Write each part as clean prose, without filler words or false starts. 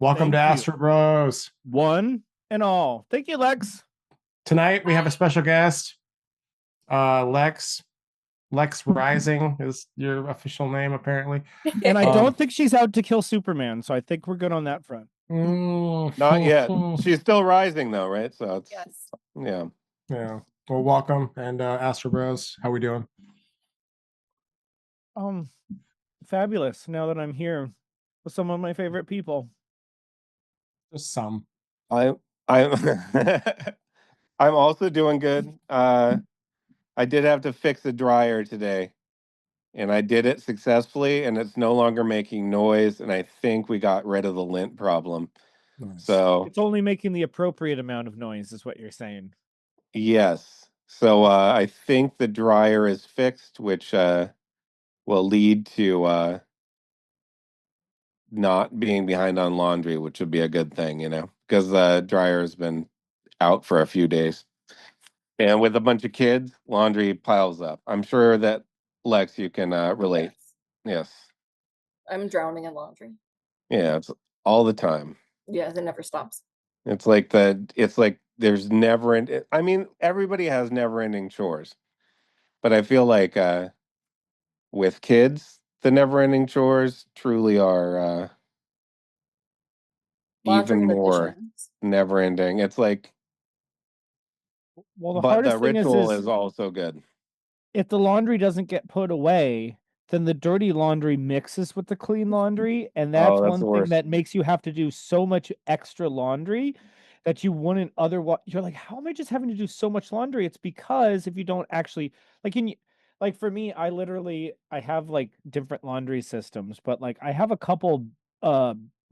Welcome to Thank you. Astrobros. One and all. Thank you, Lex. Tonight we have a special guest. Lex. Lex Rising is your official name, apparently. And I Um, don't think she's out to kill Superman, so I think we're good on that front. Not yet. yeah. She's still rising though, right? So it's Yes. yeah. Well, welcome and Astrobros. How we doing? Um, Fabulous. Now that I'm here with some of my favorite people. Just some. I I'm I'm also doing good. I did have to fix a dryer today, and I did it successfully, and it's no longer making noise, and I think we got rid of the lint problem. Nice. So It's only making the appropriate amount of noise, is what you're saying. yes. So I think the dryer is fixed, which will lead to not being behind on laundry, which would be a good thing, because the dryer has been out for a few days. And with a bunch of kids, laundry piles up. I'm sure that Lex, you can relate. Yes. Yes. I'm drowning in laundry. Yeah, it's all the time. Yeah, it never stops. It's like there's never end. I mean, everybody has never ending chores, but I feel like with kids, the never ending chores truly are Laundry even and the more dishes. never ending. It's like, Well, the but the hardest thing ritual is is also good. if the laundry doesn't get put away, then the dirty laundry mixes with the clean laundry, and that's Oh, that's one the thing worst. that makes you have to do so much extra laundry that you wouldn't otherwise. You're like, how am I just having to do so much laundry? It's because if you don't actually like, like for me, I have like different laundry systems, but like I have a couple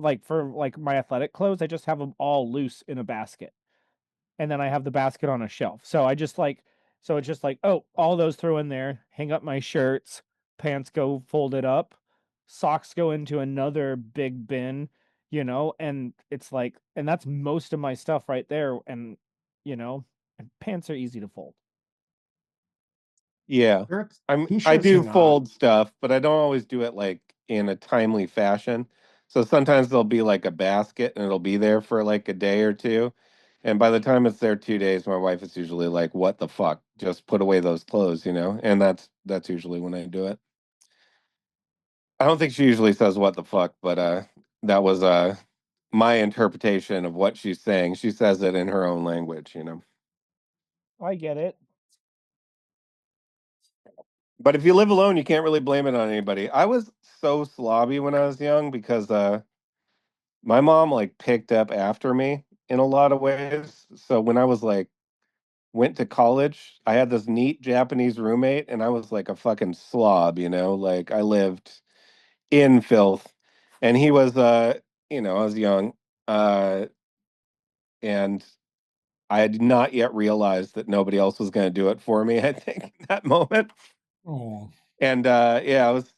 like for like my athletic clothes, I just have them all loose in a basket, and then I have the basket on a shelf. So it's just like, oh, all those throw in there, hang up my shirts, pants go folded up, socks go into another big bin, and it's like, and that's most of my stuff right there. You know, and pants are easy to fold. Yeah. I T-shirts are do not. fold stuff, but I don't always do it like in a timely fashion. So sometimes there'll be like a basket and it'll be there for like a day or two. And by the time it's there 2 days, my wife is usually like, "What the fuck? Just put away those clothes." And that's usually when I do it. I don't think she usually says what the fuck, but that was my interpretation of what she's saying. She says it in her own language. I get it. But if you live alone, you can't really blame it on anybody. I was so slobby when I was young because my mom like picked up after me in a lot of ways. So when I was like went to college, I had this neat Japanese roommate and I was like a fucking slob. Like I lived in filth and he was I was young uh and I had not yet realized that nobody else was going to do it for me, I think, in that moment. Oh. And yeah, I was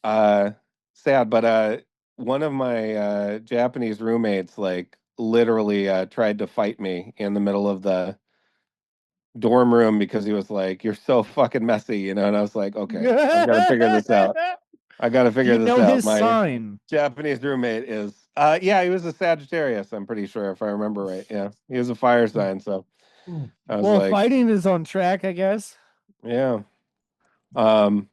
uh sad, but one of my Japanese roommates like literally tried to fight me in the middle of the dorm room because he was like, "You're so fucking messy," and I was like, "Okay, I've got to figure this out. I got to Do figure you this know out." his My sign? Japanese roommate is yeah, he was a Sagittarius, I'm pretty sure if I remember right. Yeah. He was a fire sign, so I was Well, like, fighting is on track, I guess. yeah. Um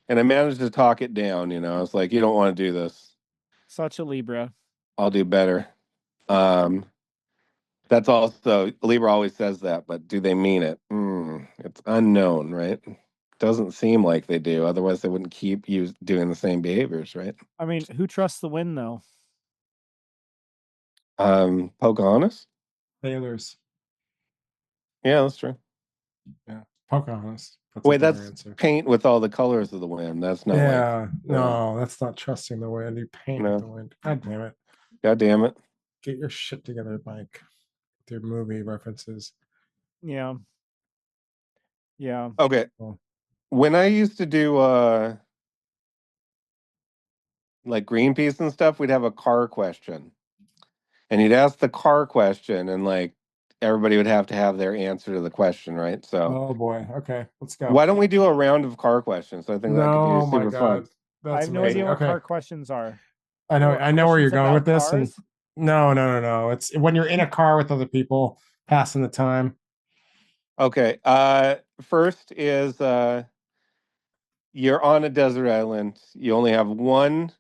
and I managed to talk it down. I was like, "You don't want to do this. Such a Libra. I'll do better." Um that's also Libra always says that, but do they mean it? It's unknown, right? Doesn't seem like they do. Otherwise, they wouldn't keep you doing the same behaviors, right? I mean, who trusts the wind though? Pocahontas? Sailors. Yeah, that's true. Yeah. Pocahontas. That's a Wait, better that's answer. paint with all the colors of the wind. That's not like Yeah. uh, No, that's not trusting the wind. You paint with the no. wind. God damn it. God damn it. Get your shit together, Mike. With your movie references. Yeah. Yeah. Okay. Well, When I used to do like Greenpeace and stuff, we'd have a car question. And you'd ask the car question and like everybody would have to have their answer to the question, right? So oh boy. Okay, let's go. why don't we do a round of car questions? I think that could be No, my super fun. God. I That's have no idea amazing. what Okay. car questions are. I know What I know where you're questions going with about this, and cars? No. It's when you're in a car with other people passing the time. Okay. First is you're on a desert island. You only have one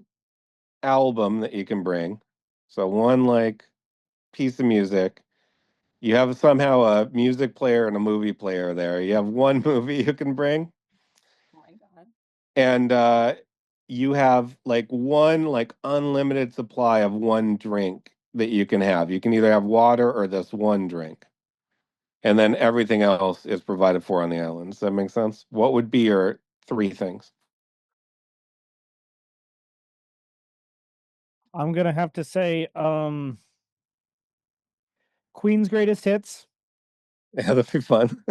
album that you can bring. So one like piece of music. You have somehow a music player and a movie player there. You have one movie you can bring, Oh my god. and you have like one like unlimited supply of one drink that you can have. You can either have water or this one drink. And then everything else is provided for on the island. Does that make sense? What would be your three things? I'm gonna have to say, Queen's Greatest Hits. Yeah, that'd be fun.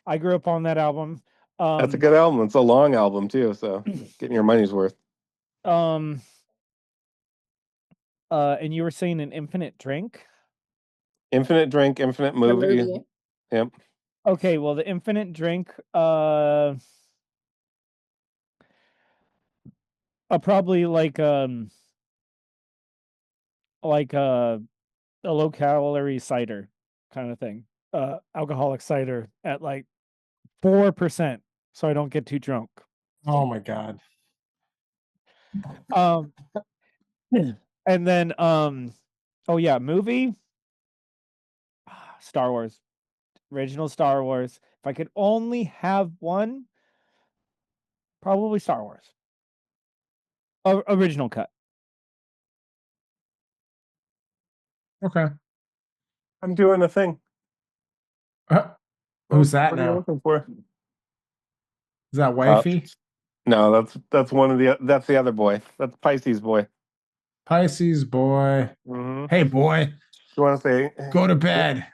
I grew up on that album. That's a good album. It's a long album too, so getting your money's worth. And you were saying an infinite drink? Infinite drink, infinite The movie. movie. Yep. Okay, well, the infinite drink, probably like a low calorie cider kind of thing. Alcoholic cider at like 4%, so I don't get too drunk. Oh my god. Um, and then oh yeah, movie, Star Wars, original Star Wars. If I could only have one, probably Star Wars, original cut. Okay. I'm doing a thing. Who's that What are you now? looking for? Is that wifey? No, that's one of that's the other boy. That's Pisces boy. Pisces boy. Mm-hmm. Hey boy, You want to say go to bed.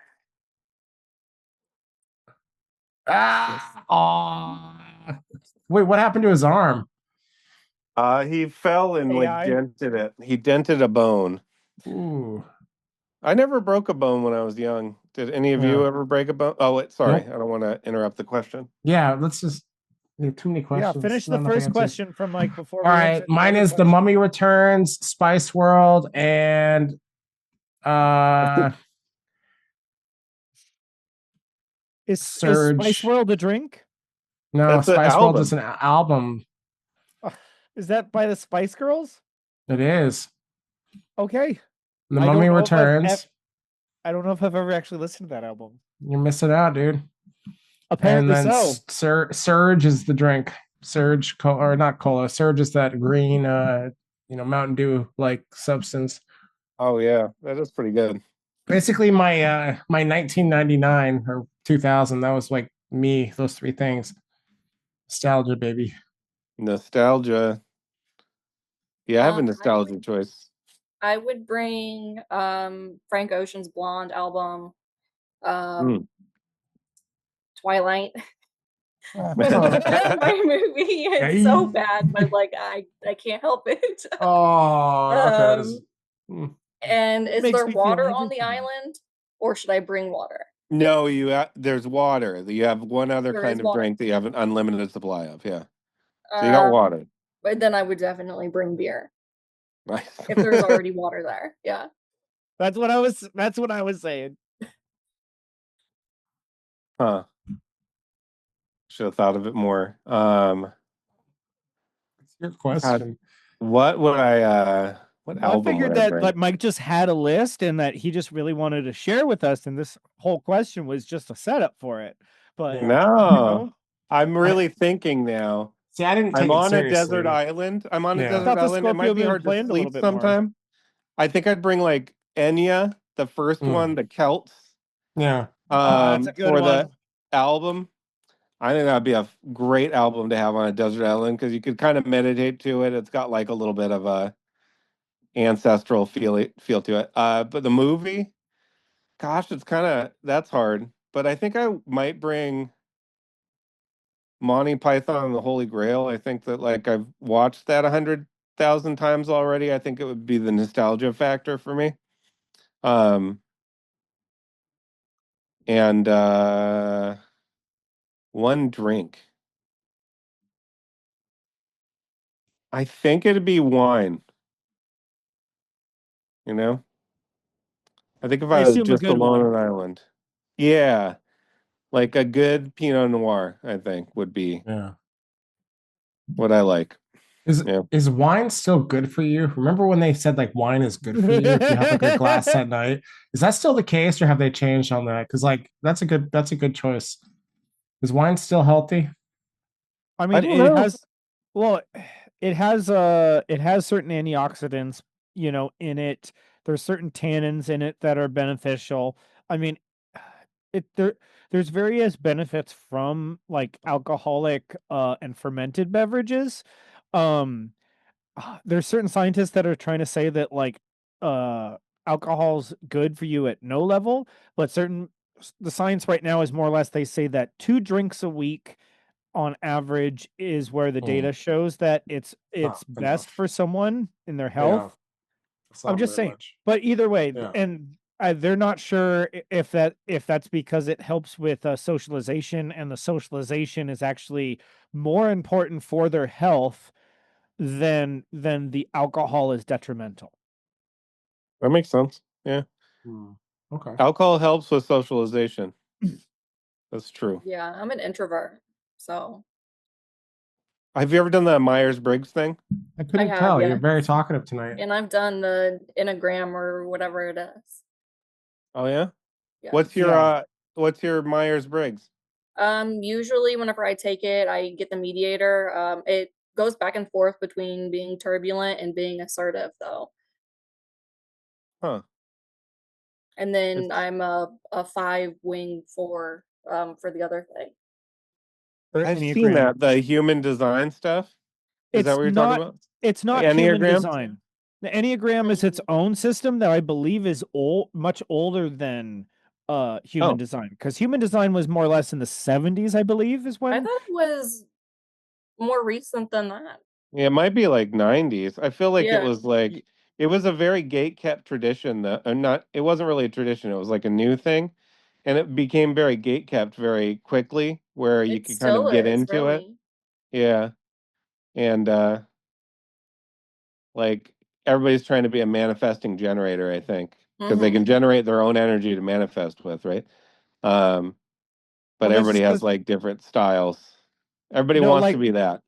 Ah, aw. Wait, what happened to his arm? He fell and like AI. dented it. He dented a bone. Ooh. I never broke a bone when I was young. Did any of you Yeah. ever break a bone? Oh, wait, sorry. Nope. I don't want to interrupt the question. Yeah, let's just too many Yeah, questions. finish the Not enough first answers. question from like before All we right, answer the mine other is The question. Mummy Returns, Spice World, and Is Spice Surge. World a drink? No, That's an Spice World is album. an album. Is that by the Spice Girls? It is. Okay. The I Mummy don't know if Returns. I don't know if I've ever actually listened to that album. You're missing out, dude. And Apparently then so. Surge is the drink. Surge, or not cola. Surge is that green, Mountain Dew like substance. Oh yeah, that is pretty good. Basically, my 1999 or 2000. That was like me. Those three things. Nostalgia, baby. Nostalgia. Yeah, I have a nostalgia choice. I would bring Frank Ocean's Blonde album, Twilight. My movie. It's so bad, but like I can't help it. Oh, okay. And is Makes there me feel water on the everything. island, or should I bring water? No, there's water. You have one other There kind is of water. drink that you have an unlimited supply of. Yeah. So you got water. But then I would definitely bring beer Nice. if there's already water there. Yeah. That's what I was saying. Huh. Should have thought of it more. It's your question. What would what I album figured would I that bring? Mike just had a list and that he just really wanted to share with us, and this whole question was just a setup for it. But No. I'm really thinking now. See, I didn't I'm take it on a seriously. desert island. I'm on a Yeah. I desert thought the island. It Scorpio might be moon hard to planned a little sleep bit more. sometime. I think I'd bring like Enya, the first one, the Celts, Yeah. That's a good for one. the album. I think that'd be a great album to have on a desert island because you could kind of meditate to it. It's got like a little bit of a ancestral feel to it. But the movie, gosh, it's kind of that's hard. But I think I might bring Monty Python and the Holy Grail. I think that like I've watched that 100,000 times already. I think it would be the nostalgia factor for me. Um, and one drink. I think it'd be wine. you know? I think if I I was assume a just good alone one. on an island. Yeah, like a good Pinot Noir, I think would be Yeah. what I like. Is Yeah. is wine still good for you? Remember when they said like wine is good for you if you have like a glass at night? Is that still the case, or have they changed on that? Because like that's a good choice. Is wine still healthy? I I mean, don't know. well, it has certain antioxidants, in it. There's certain tannins in it that are beneficial. I mean, there's various benefits from like alcoholic and fermented beverages. Um there's certain scientists that are trying to say that like alcohol's good for you at no level, but the science right now is more or less they say that 2 drinks a week on average is where the Mm, data shows that it's not best enough. for someone in their Yeah, health. it's I'm not just very saying. much. But either way, Yeah. and they're not sure if that's because it helps with socialization, and the socialization is actually more important for their health than the alcohol is detrimental. That makes sense. Yeah. Okay. Alcohol helps with socialization. That's true. Yeah, I'm an introvert, so Have you ever done the Myers-Briggs thing? I I couldn't have, tell. You're yes. very talkative tonight. And I've done the Enneagram or whatever it is. Oh yeah? Yes. Yeah. What's your Myers-Briggs? Usually whenever I take it, I get the mediator. It goes back and forth between being turbulent and being assertive, though. Huh. And then It's I'm a 5 wing 4 for the other thing. Or I've seen Enneagram. that, the human design stuff. Is that It's what you're talking not about? it's The not human Enneagram? design. The Enneagram is its Mm. own system that I believe is much older than human Oh, design, because human design was more or less in the 70s, I believe, is I when. thought it was more recent than that. yeah, it might be like 90s. I feel like Yeah. it was a very gate kept tradition that not it wasn't really a tradition, it was like a new thing. And it became very gate kept very quickly where you It could kind of still get is, into it. really. Yeah. And like everybody's trying to be a manifesting generator, I think, because they Mm-hmm. can generate their own energy to manifest with, right? Um, but Well, this is everybody has because, like different styles. Everybody wants to like, be that.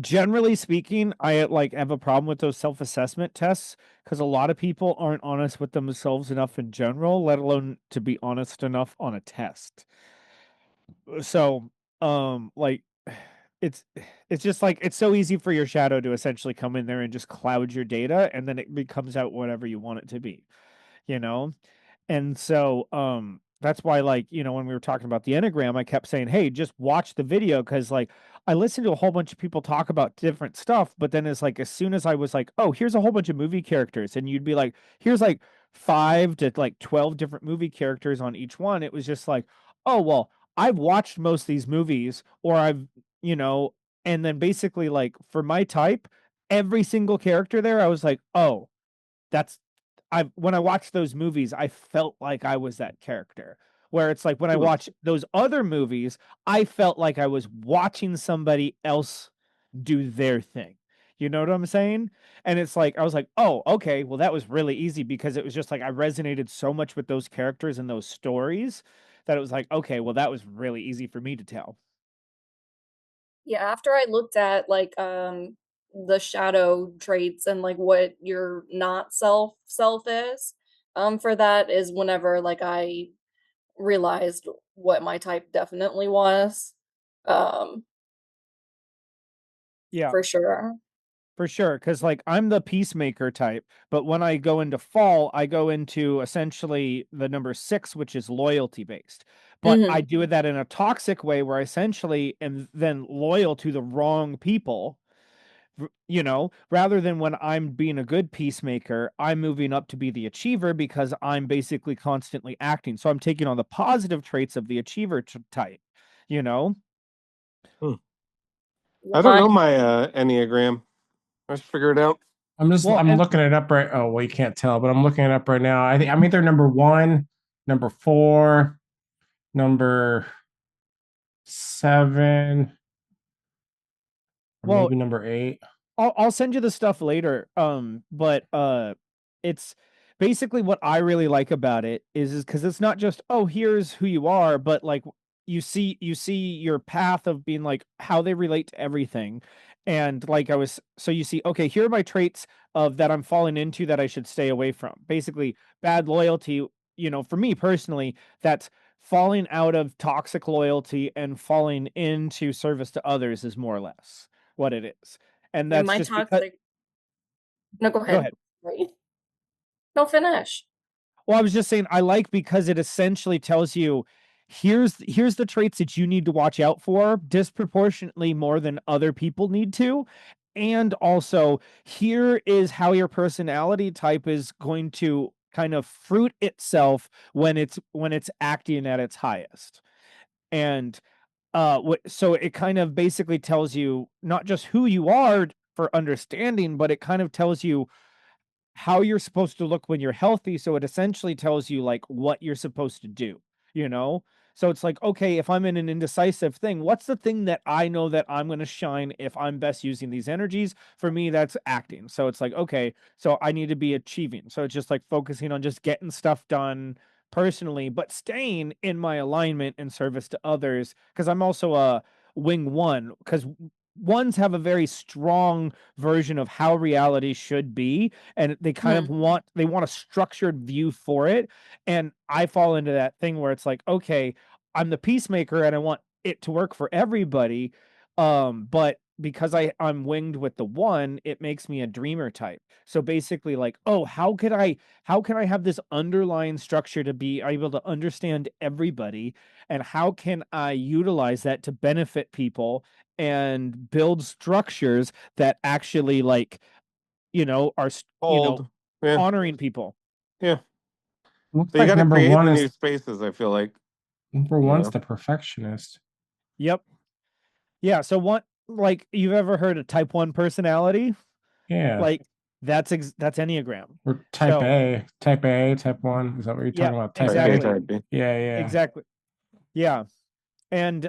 generally speaking, I like have a problem with those self-assessment tests because a lot of people aren't honest with themselves enough in general, let alone to be honest enough on a test. So, like, it's it's just like it's so easy for your shadow to essentially come in there and just cloud your data, and then it becomes out whatever you want it to be, you know? And so that's why, like, when we were talking about the Enneagram, I kept saying, hey, just watch the video, because like I listened to a whole bunch of people talk about different stuff, but then it's like as soon as I was like, oh, here's a whole bunch of movie characters, and you'd be like, here's like 5 to like 12 different movie characters on each one, it was just like, oh well, I've watched most of these movies, or you know, and then basically like for my type, every single character there, I was like, oh, that's when I watched those movies, I felt like I was that character. Where it's like when I Hmm. watch those other movies, I felt like I was watching somebody else do their thing. You know what I'm saying? And it's like I was like, "Oh, okay, well that was really easy," because it was just like I resonated so much with those characters and those stories that it was like, "Okay, well that was really easy for me to tell." Yeah, after I looked at like the shadow traits and like what your not self is, for that is whenever like I realized what my type definitely was. Um, Yeah. for sure. For sure, because like I'm the peacemaker type, but when I go into fall, I go into essentially the number 6, which is loyalty based. But I Hmm. do that in a toxic way where I essentially am then loyal to the wrong people. Rather than when I'm being a good peacemaker, I'm moving up to be the achiever because I'm basically constantly acting. So I'm taking on the positive traits of the achiever type, you know? Hmm. Yeah, I don't know my Enneagram. Let's figure it out. Well, I'm and looking it up right. Oh, well, you can't tell, but I'm looking it up right now. I think I'm either number 1, number 4, number 7, or well, maybe number 8. I'll send you the stuff later. But it's basically what I really like about it is because it's not just, oh, here's who you are, but like you see your path of being like how they relate to everything. And like so you see, okay, here are my traits of that I'm falling into that I should stay away from. Basically, bad loyalty, for me personally, that's falling out of toxic loyalty and falling into service to others is more or less what it is. And And that's my just because, toxic. No, go go ahead. ahead. Right. No, finish. Well, I was just saying I like because it essentially tells you here's the traits that you need to watch out for disproportionately more than other people need to. And also, here is how your personality type is going to kind of fruit itself when it's acting at its highest. And so it kind of basically tells you not just who you are for understanding, but it kind of tells you how you're supposed to look when you're healthy. So it essentially tells you like what you're supposed to do, you know? So it's like, okay, if I'm in an indecisive thing, what's the thing that I know that I'm going to shine if I'm best using these energies? For me, that's acting. So it's like, okay, so I need to be achieving. So it's just like focusing on just getting stuff done personally, but staying in my alignment and service to others. Cause I'm also a wing one, because ones have a very strong version of how reality should be, and they kind of want a structured view for it. And I fall into that thing where it's like, okay, I'm the peacemaker and I want it to work for everybody. But because I'm winged with the one, it makes me a dreamer type. So basically like, oh, how can I have this underlying structure to be able to understand everybody, and how can I utilize that to benefit people and build structures that actually like are Hold. Yeah. honoring people. Yeah. Looks So you like got to number create one the is new spaces, I feel like, number you one's know. the perfectionist. Yep. Yeah. So what, like, you've ever heard of type 1 personality? Yeah. Like that's Enneagram. Or type So A, type A, type one. Is that what you're yeah, talking about? Type Type A, A? exactly. type B. Yeah, yeah. Exactly. Yeah. And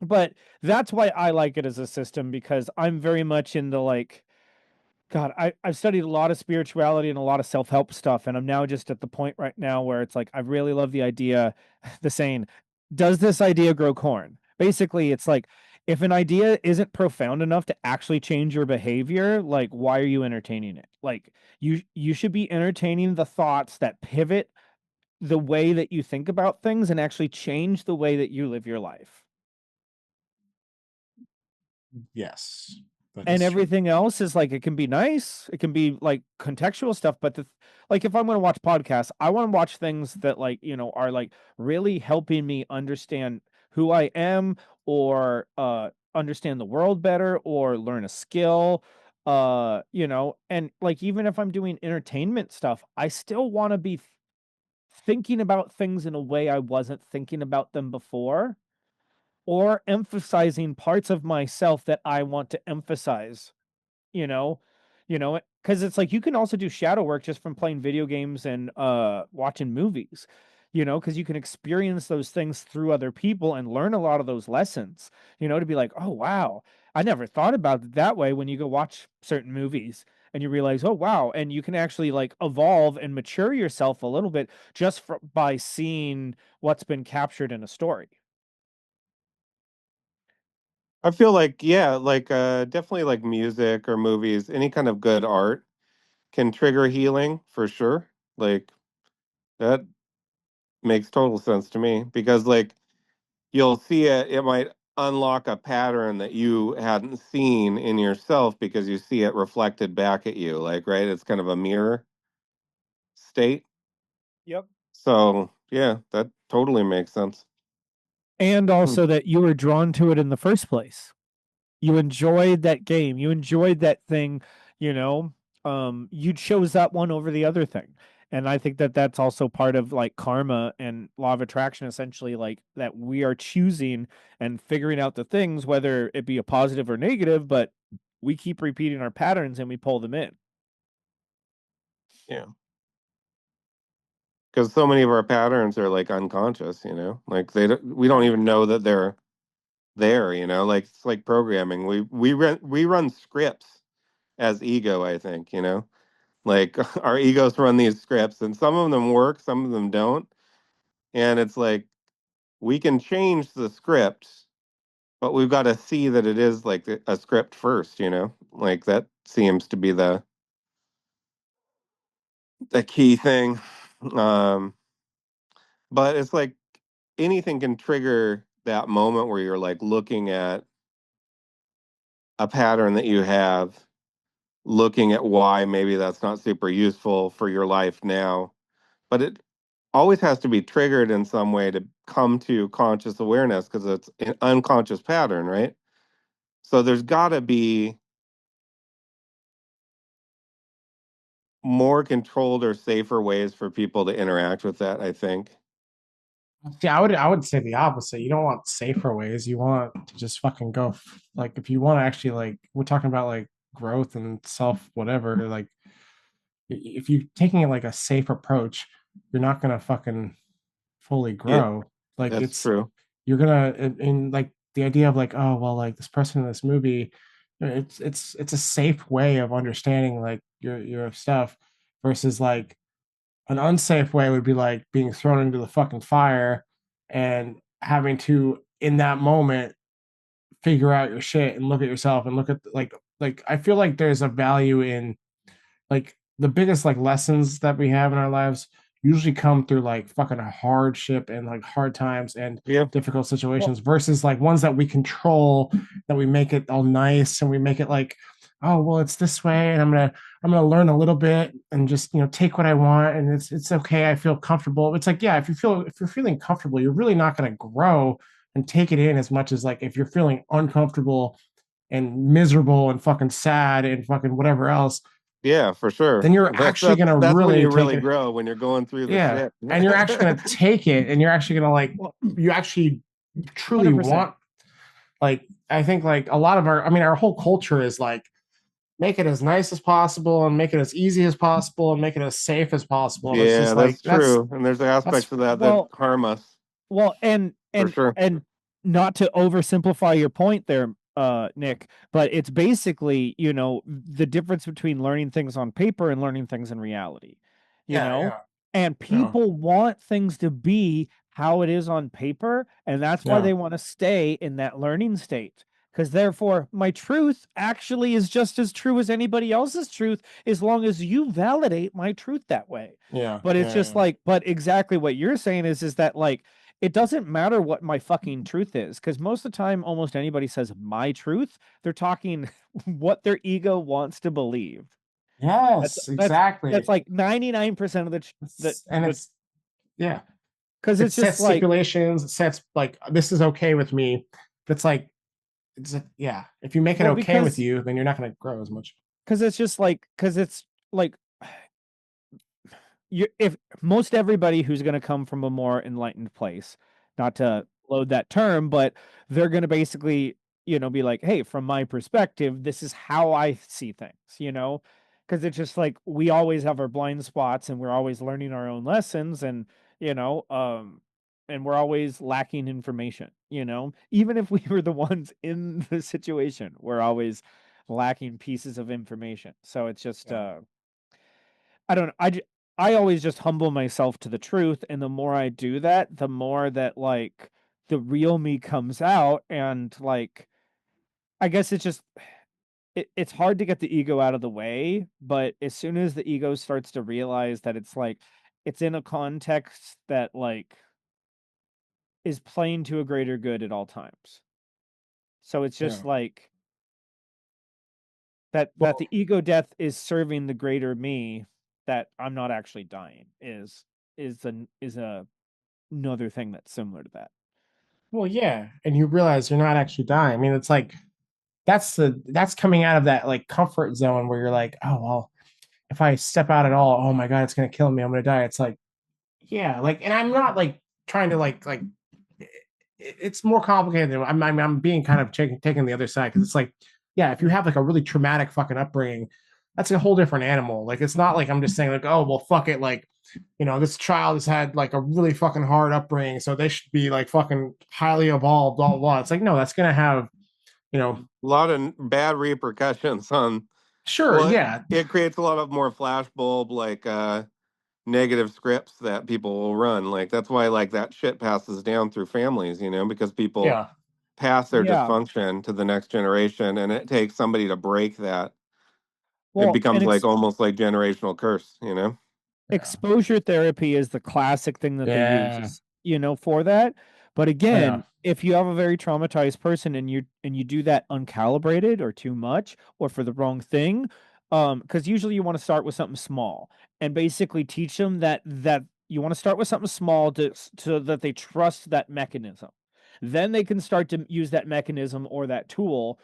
but that's why I like it as a system, because I'm very much into like, God, I've studied a lot of spirituality and a lot of self-help stuff, and I'm now just at the point right now where it's like I really love the idea, the saying, does this idea grow corn? Basically, it's like if an idea isn't profound enough to actually change your behavior, like why are you entertaining it? Like you should be entertaining the thoughts that pivot the way that you think about things and actually change the way that you live your life. Yes. That And is true. everything else is like, it can be nice, it can be like contextual stuff, but like if I'm going to watch podcasts, I want to watch things that like are like really helping me understand who I am, or understand the world better, or learn a skill, and like even if I'm doing entertainment stuff, I still want to be thinking about things in a way I wasn't thinking about them before, or emphasizing parts of myself that I want to emphasize, you know because it's like you can also do shadow work just from playing video games and watching movies, because you can experience those things through other people and learn a lot of those lessons, to be like, oh wow, I never thought about it that way, when you go watch certain movies and you realize, oh wow, and you can actually like evolve and mature yourself a little bit just by seeing what's been captured in a story. I feel like, yeah, like definitely like music or movies, any kind of good art can trigger healing for sure. Like that makes total sense to me because like you'll see it might unlock a pattern that you hadn't seen in yourself because you see it reflected back at you, like, right? It's kind of a mirror state. Yep. So, yeah, that totally makes sense. And Hmm. also that you were drawn to it in the first place. You enjoyed that game, you enjoyed that thing, you know you chose that one over the other thing. And I think that that's also part of like karma and law of attraction, essentially, like that we are choosing and figuring out the things, whether it be a positive or negative, but we keep repeating our patterns and we pull them in. Yeah. Because so many of our patterns are like unconscious, like we don't even know that they're there, like it's like programming. We run scripts as ego, I think, Like our egos run these scripts, and some of them work, some of them don't. And it's like we can change the script, but we've got to see that it is like a script first, you know? Like that seems to be the key thing. Um, but it's like anything can trigger that moment where you're like looking at a pattern that you have, looking at why maybe that's not super useful for your life now. But it always has to be triggered in some way to come to conscious awareness because it's an unconscious pattern, right? So there's got to be more controlled or safer ways for people to interact with that, I think. Yeah, I would say the opposite. You don't want safer ways. You want to just fucking go. Like if you want to actually like, we're talking about like growth and self whatever. Like if you're taking it like a safe approach, you're not gonna fucking fully Yeah, grow. Like that's it's true. you're gonna in like the idea of like, oh well, like this person in this movie, it's a safe way of understanding like your stuff versus like an unsafe way would be like being thrown into the fucking fire and having to in that moment figure out your shit and look at yourself and look at like I feel like there's a value in like the biggest like lessons that we have in our lives usually come through like fucking hardship and like hard times and Yeah. difficult Well, situations versus like ones that we control that we make it all nice and we make it like oh well it's this way and I'm gonna learn a little bit and just take what I want and it's okay I feel comfortable. It's like yeah if you're feeling comfortable you're really not going to grow and take it in as much as like if you're feeling uncomfortable and miserable and fucking sad and fucking whatever else Yeah, for sure. then you're That's actually that's gonna that's when really you take really it. grow, when you're going through the Yeah, shit. and you're actually gonna take it, and you're actually gonna like well, you actually truly 100%. want like I think like a lot of our whole culture is like make it as nice as possible and make it as easy as possible and make it as safe as possible. And it's Yeah, just like that's true. And there's that's aspects of that that Well, harm us well, and for and sure. and not to oversimplify your point there, Nick, but it's basically, the difference between learning things on paper and learning things in reality, you yeah know? yeah And yeah people want things to be how it is on paper, and that's why yeah they want to stay in that learning state. Because therefore, my truth actually is just as true as anybody else's truth, as long as you validate my truth that way. yeah But it's yeah just yeah like, but exactly what you're saying is that like it doesn't matter what my fucking truth is, because most of the time, almost anybody says my truth, they're talking what their ego wants to believe. That's yes that's exactly that's like 99% of and the it's yeah because it it's just sets like stipulations it sets like this is okay with me but it's like yeah. If you make it well okay with you, then you're not going to grow as much. because it's just like because it's like you if most everybody who's going to come from a more enlightened place, not to load that term, but they're going to basically, be like, hey, from my perspective, this is how I see things, because it's just like we always have our blind spots and we're always learning our own lessons and, and we're always lacking information, even if we were the ones in the situation, we're always lacking pieces of information. So it's just, Yeah. I don't know. I always just humble myself to the truth, and the more I do that, the more that like the real me comes out, and like I guess it's just it's hard to get the ego out of the way, but as soon as the ego starts to realize that it's like it's in a context that like is playing to a greater good at all times. So it's Yeah. just like that Well, the ego death is serving the greater me, that I'm not actually dying is a another thing that's similar to that. well, yeah. And you realize you're not actually dying. I mean, it's like that's coming out of that like comfort zone where you're like, oh well, if I step out at all, oh my god, it's gonna kill me. I'm gonna die. It's like, yeah, like, and I'm not like trying to like it's more complicated than I'm being kind of taking the other side because it's like, yeah, if you have like a really traumatic fucking upbringing, that's a whole different animal. Like, it's not like I'm just saying like, oh well, fuck it, like, this child has had like a really fucking hard upbringing, so they should be like fucking highly evolved, blah blah blah. It's like, no, that's gonna have, A lot of bad repercussions on Sure, Well, yeah. it creates a lot of more flashbulb like negative scripts that people will run. Like that's why like that shit passes down through families, you know, because people Yeah. pass their Yeah. dysfunction to the next generation, and it takes somebody to break that. It Well, becomes like almost like generational curse, you know? Yeah. exposure therapy is the classic thing that they use, Yeah. you know, for that. But Yeah. again, if you have a very traumatized person and you do that uncalibrated or too much or for the wrong thing, because usually you want to start with something small and basically teach them that you want to start with something small so that they trust that mechanism. Then they can start to use that mechanism or that tool,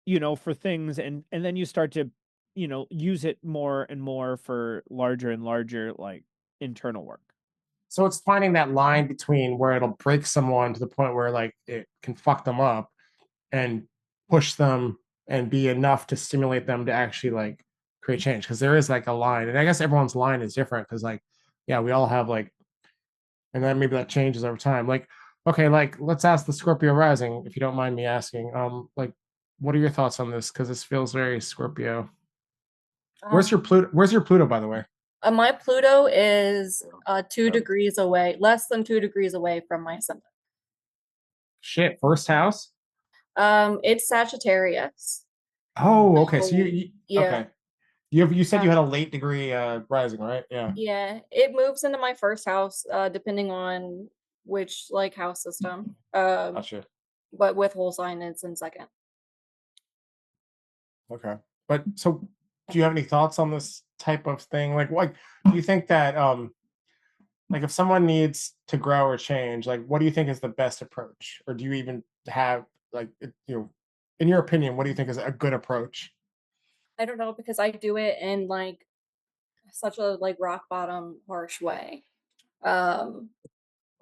you know, for things, and then you start to, you know, use it more and more for larger and larger like internal work. So it's finding that line between where it'll break someone to the point where like it can fuck them up and push them and be enough to stimulate them to actually like create change. Because there is like a line, and I guess everyone's line is different. Because like, yeah, we all have like, and then maybe that changes over time. Like, okay, like let's ask the Scorpio rising, if you don't mind me asking. Like, what are your thoughts on this? Because this feels very Scorpio. Where's your Pluto? Where's your Pluto, by the way? My Pluto is 2 degrees away, less than 2 degrees away from my sun. Shit, first house. It's Sagittarius. Oh, okay. So you yeah. Okay. You said you had a late degree rising, right? Yeah. Yeah, it moves into my first house, depending on which like house system. Gotcha. But with whole sign, it's in second. Okay. But so do you have any thoughts on this type of thing? Like do you think that like if someone needs to grow or change, like what do you think is the best approach? Or do you even have like you know, in your opinion, what do you think is a good approach? I don't know because I do it in like such a like rock bottom harsh way. Um,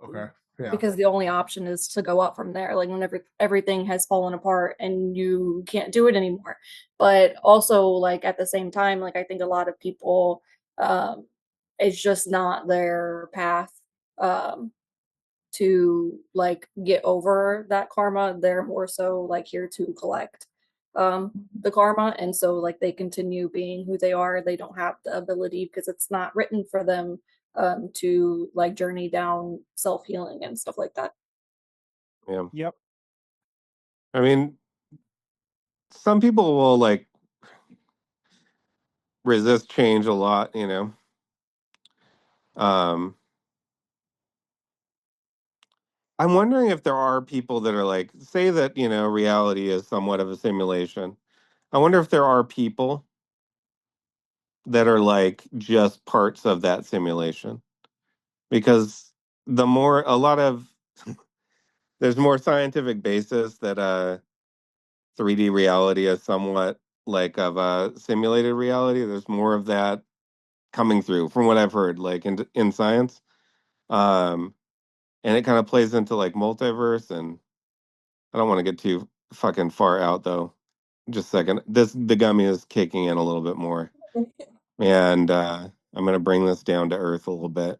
Okay. Yeah. because the only option is to go up from there, like whenever everything has fallen apart and you can't do it anymore. But also like at the same time, like I think a lot of people, it's just not their path um to like get over that karma. They're more so like here to collect the karma, and so like they continue being who they are. They don't have the ability because it's not written for them to like journey down self-healing and stuff like that. Yeah. Yep. I mean, some people will like resist change a lot, you know. Um, I'm wondering if there are people that are like, say that, you know, reality is somewhat of a simulation. I wonder if there are people that are like just parts of that simulation because the more a lot of there's more scientific basis that 3D reality is somewhat like of a simulated reality. There's more of that coming through from what I've heard, like in science. Um, and it kind of plays into like multiverse, and I don't want to get too fucking far out though. Just a second. The gummy is kicking in a little bit more, and I'm gonna bring this down to earth a little bit.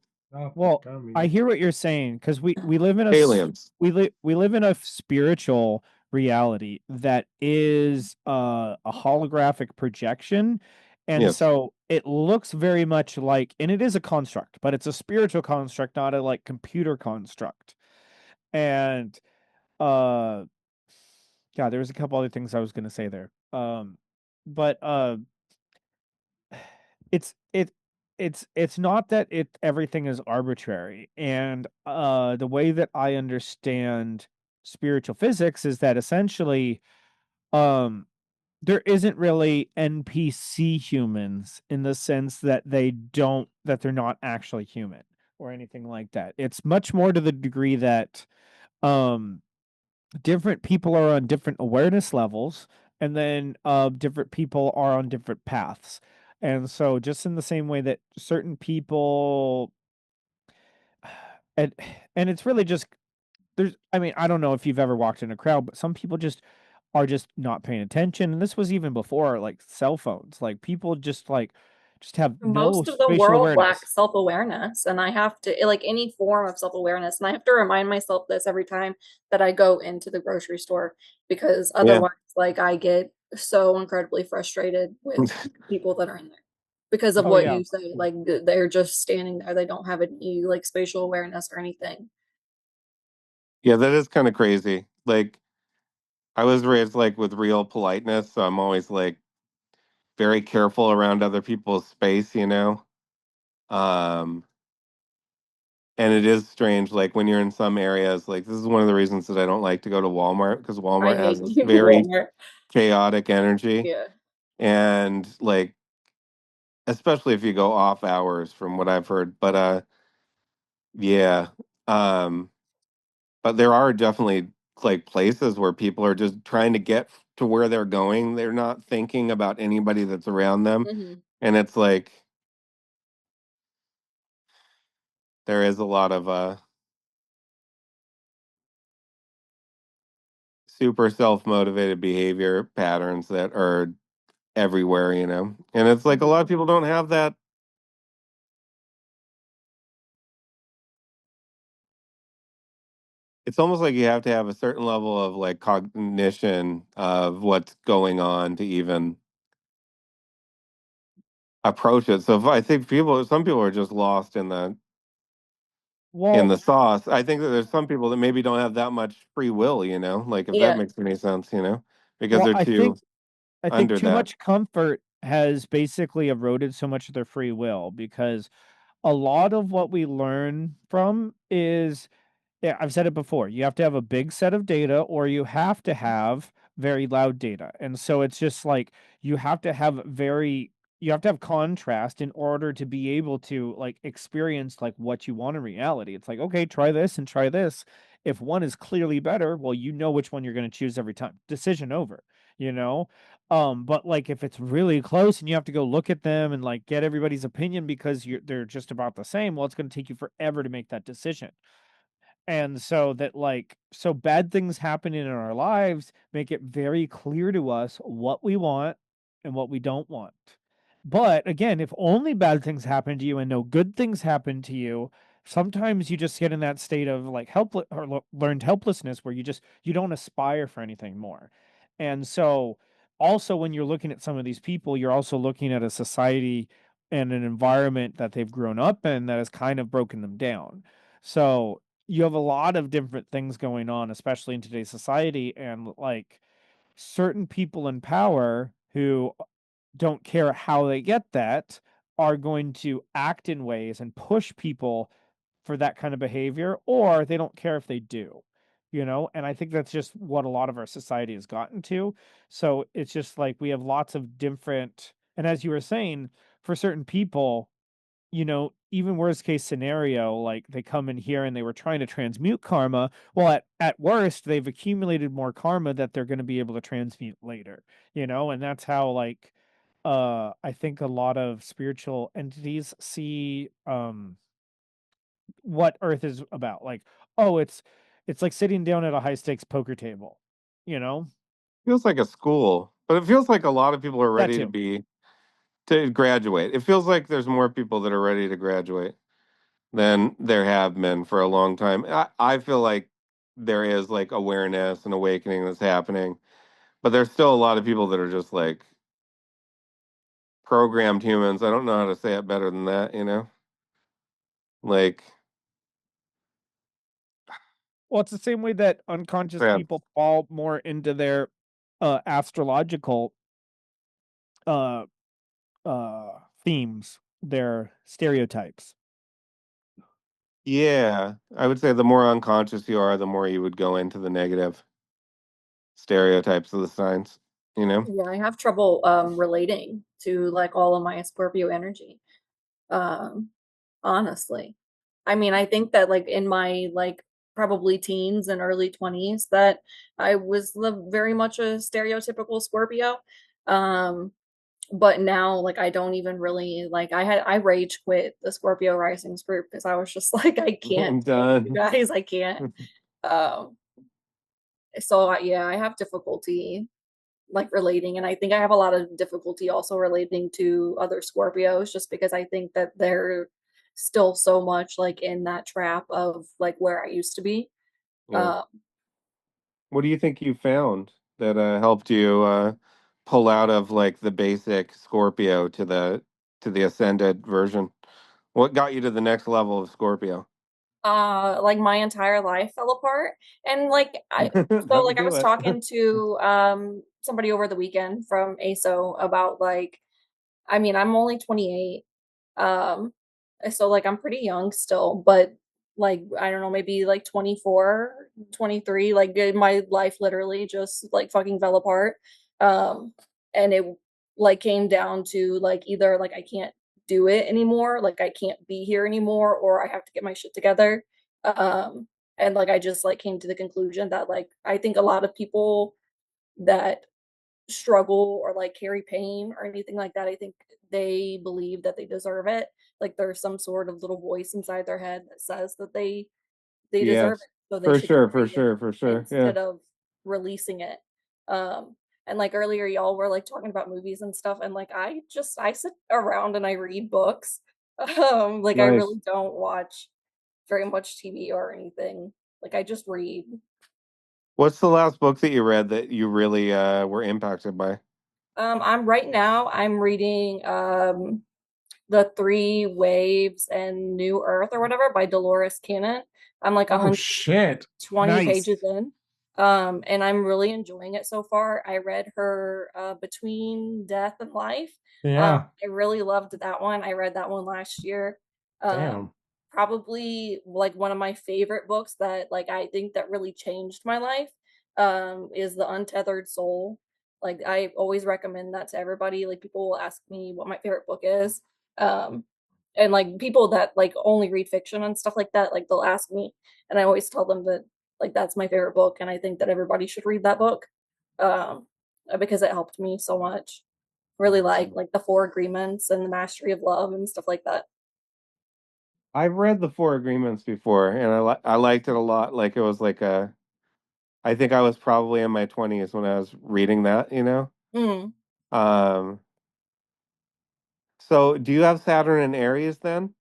Well, I hear what you're saying because we live in Aliens. we live in a spiritual reality that is a holographic projection, and Yes. so it looks very much like, and it is a construct, but it's a spiritual construct, not a like computer construct. And uh yeah, there was a couple other things I was going to say there. But it's it it's not that everything is arbitrary, and the way that I understand spiritual physics is that essentially um there isn't really NPC humans in the sense that they're not actually human or anything like that. It's much more to the degree that um different people are on different awareness levels, and then different people are on different paths. And so just in the same way that certain people and it's really just there's I mean, I don't know if you've ever walked in a crowd, but some people just are just not paying attention. And this was even before like cell phones. Like people just have no Most of the spatial world awareness. lacks self-awareness, and I have to like any form of self-awareness, and I have to remind myself this every time that I go into the grocery store because otherwise like I get so incredibly frustrated with people that are in there because of Oh what yeah. you say. Like they're just standing there. They don't have any like spatial awareness or anything. Yeah, that is kind of crazy. Like I was raised like with real politeness, so I'm always like very careful around other people's space, you know. Um, and it is strange, like when you're in some areas, like this is one of the reasons that I don't like to go to Walmart because I Walmart has hate this very Walmart. chaotic energy. Yeah. And like, especially if you go off hours from what I've heard. But yeah. Um, but there are definitely like places where people are just trying to get to where they're going. They're not thinking about anybody that's around them. Hmm. And it's like there is a lot of super self-motivated behavior patterns that are everywhere, you know. And it's like a lot of people don't have that. It's almost like you have to have a certain level of like cognition of what's going on to even approach it. So if I think some people are just lost in Well, the sauce. I think that there's some people that maybe don't have that much free will, you know, like if that Yeah. makes any sense, you know, because well, they're too I think under too that. much comfort has basically eroded so much of their free will because a lot of what we learn from is, yeah, I've said it before. You have to have a big set of data or you have to have very loud data. And so it's just like you have to have you have to have contrast in order to be able to like experience like what you want in reality. It's like, okay, try this and try this. If one is clearly better, well, you know which one you're going to choose every time. Decision over, you know? But like if it's really close and you have to go look at them and like get everybody's opinion because they're just about the same, well, it's going to take you forever to make that decision. And so that like so bad things happening in our lives make it very clear to us what we want and what we don't want. But again, if only bad things happen to you and no good things happen to you, sometimes you just get in that state of like helpless or learned helplessness where you don't aspire for anything more. And so also when you're looking at some of these people, you're also looking at a society and an environment that they've grown up in that has kind of broken them down. So you have a lot of different things going on, especially in today's society, and like certain people in power who don't care how they get that are going to act in ways and push people for that kind of behavior, or they don't care if they do, you know? And I think that's just what a lot of our society has gotten to. So it's just like we have lots of different, and as you were saying, for certain people, you know, even worst case scenario, like they come in here and they were trying to transmute karma. Well, at worst, they've accumulated more karma that they're going to be able to transmute later, you know, and that's how like I think a lot of spiritual entities see what Earth is about. Like, oh, it's like sitting down at a high stakes poker table, you know? Feels like a school, but it feels like a lot of people are That ready too. to graduate. It feels like there's more people that are ready to graduate than there have been for a long time. I feel like there is like awareness and awakening that's happening, but there's still a lot of people that are just like programmed humans. I don't know how to say it better than that, you know? Like Well, it's the same way that unconscious that. people fall more into their astrological uh themes, their stereotypes. Yeah, I would say the more unconscious you are, the more you would go into the negative stereotypes of the signs, you know? Yeah, I have trouble relating to like all of my Scorpio energy. Um honestly. I mean, I think that like in my like probably teens and early 20s that I was very much a stereotypical Scorpio. Um but now like I don't even really like I rage quit the Scorpio Risings group because I was just like I can't I'm take you done. guys, I can't. Um so yeah, I have difficulty like relating, and I think I have a lot of difficulty also relating to other Scorpios just because I think that they're still so much like in that trap of like where I used to be. Yeah. Um What do you think you found that helped you pull out of like the basic Scorpio to the ascended version? What got you to the next level of Scorpio? Like my entire life fell apart. And like I That'll I do was it. talking to somebody over the weekend from ASO about like, I mean, I'm only 28. Um, so like I'm pretty young still, but like I don't know, maybe like 24, 23, like my life literally just like fucking fell apart. Um, and it like came down to like either like I can't do it anymore, like I can't be here anymore, or I have to get my shit together. Um, and like I just like came to the conclusion that like I think a lot of people that struggle or like carry pain or anything like that, I think they believe that they deserve it. Like there's some sort of little voice inside their head that says that they deserve Yes, it, so they for should sure, for carry it sure, for sure. Yeah, instead of releasing it. And like earlier y'all were like talking about movies and stuff, and like I sit around and I read books. Like I nice. really don't watch very much TV or anything. Like I just read. What's the last book that you read that you really were impacted by? I'm reading The Three Waves and New Earth or whatever by Dolores Cannon. I'm like Oh shit. 120 Nice. pages in. And I'm really enjoying it so far. I read her Between Death and Life. Yeah. I really loved that one. I read that one last year. Damn. Probably like one of my favorite books that like I think that really changed my life is The Untethered Soul. Like I always recommend that to everybody. Like people will ask me what my favorite book is. Um and like people that like only read fiction and stuff like that, like they'll ask me, and I always tell them that like that's my favorite book and I think that everybody should read that book. Um because it helped me so much. Really like the Four Agreements and the Mastery of Love and stuff like that. I've read the Four Agreements before, and I liked it a lot. Like it was like a, I think I was probably in my 20s when I was reading that, you know? Mm, Um, so do you have Saturn and Aries then?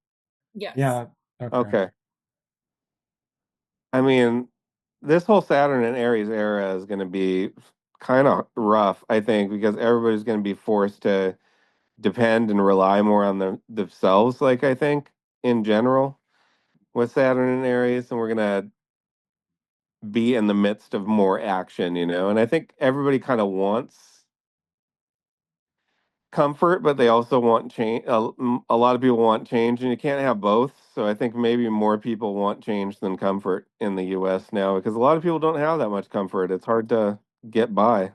yes. Yeah. Okay. Okay. I mean, this whole Saturn and Aries era is going to be kind of rough, I think, because everybody's going to be forced to depend and rely more on themselves, like I think in general with Saturn and Aries, and we're going to be in the midst of more action, you know? And I think everybody kind of wants comfort, but they also want change. A lot of people want change, and you can't have both. So I think maybe more people want change than comfort in the US now because a lot of people don't have that much comfort. It's hard to get by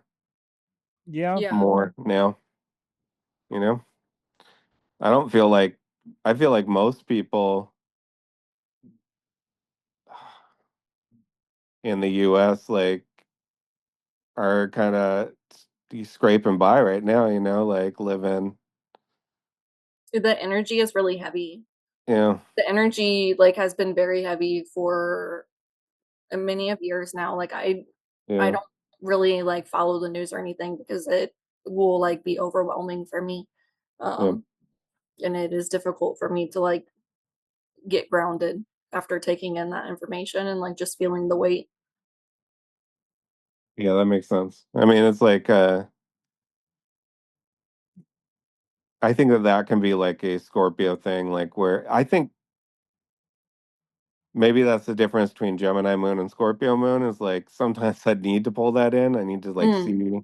Yeah. Yeah. more now, you know? I don't feel like, I feel like most people in the US like are kind of scraping by right now, you know, like living, So the energy is really heavy. you know, The energy like has been very heavy for many of years now. Like I yeah. don't really like follow the news or anything because it will like be overwhelming for me. Yeah. Um and it is difficult for me to like get grounded after taking in that information and like just feeling the weight. Yeah, that makes sense. I mean, it's like I think that that can be like a Scorpio thing, like where I think maybe that's the difference between Gemini moon and Scorpio moon is like sometimes I need to pull that in. I need to like Mm, see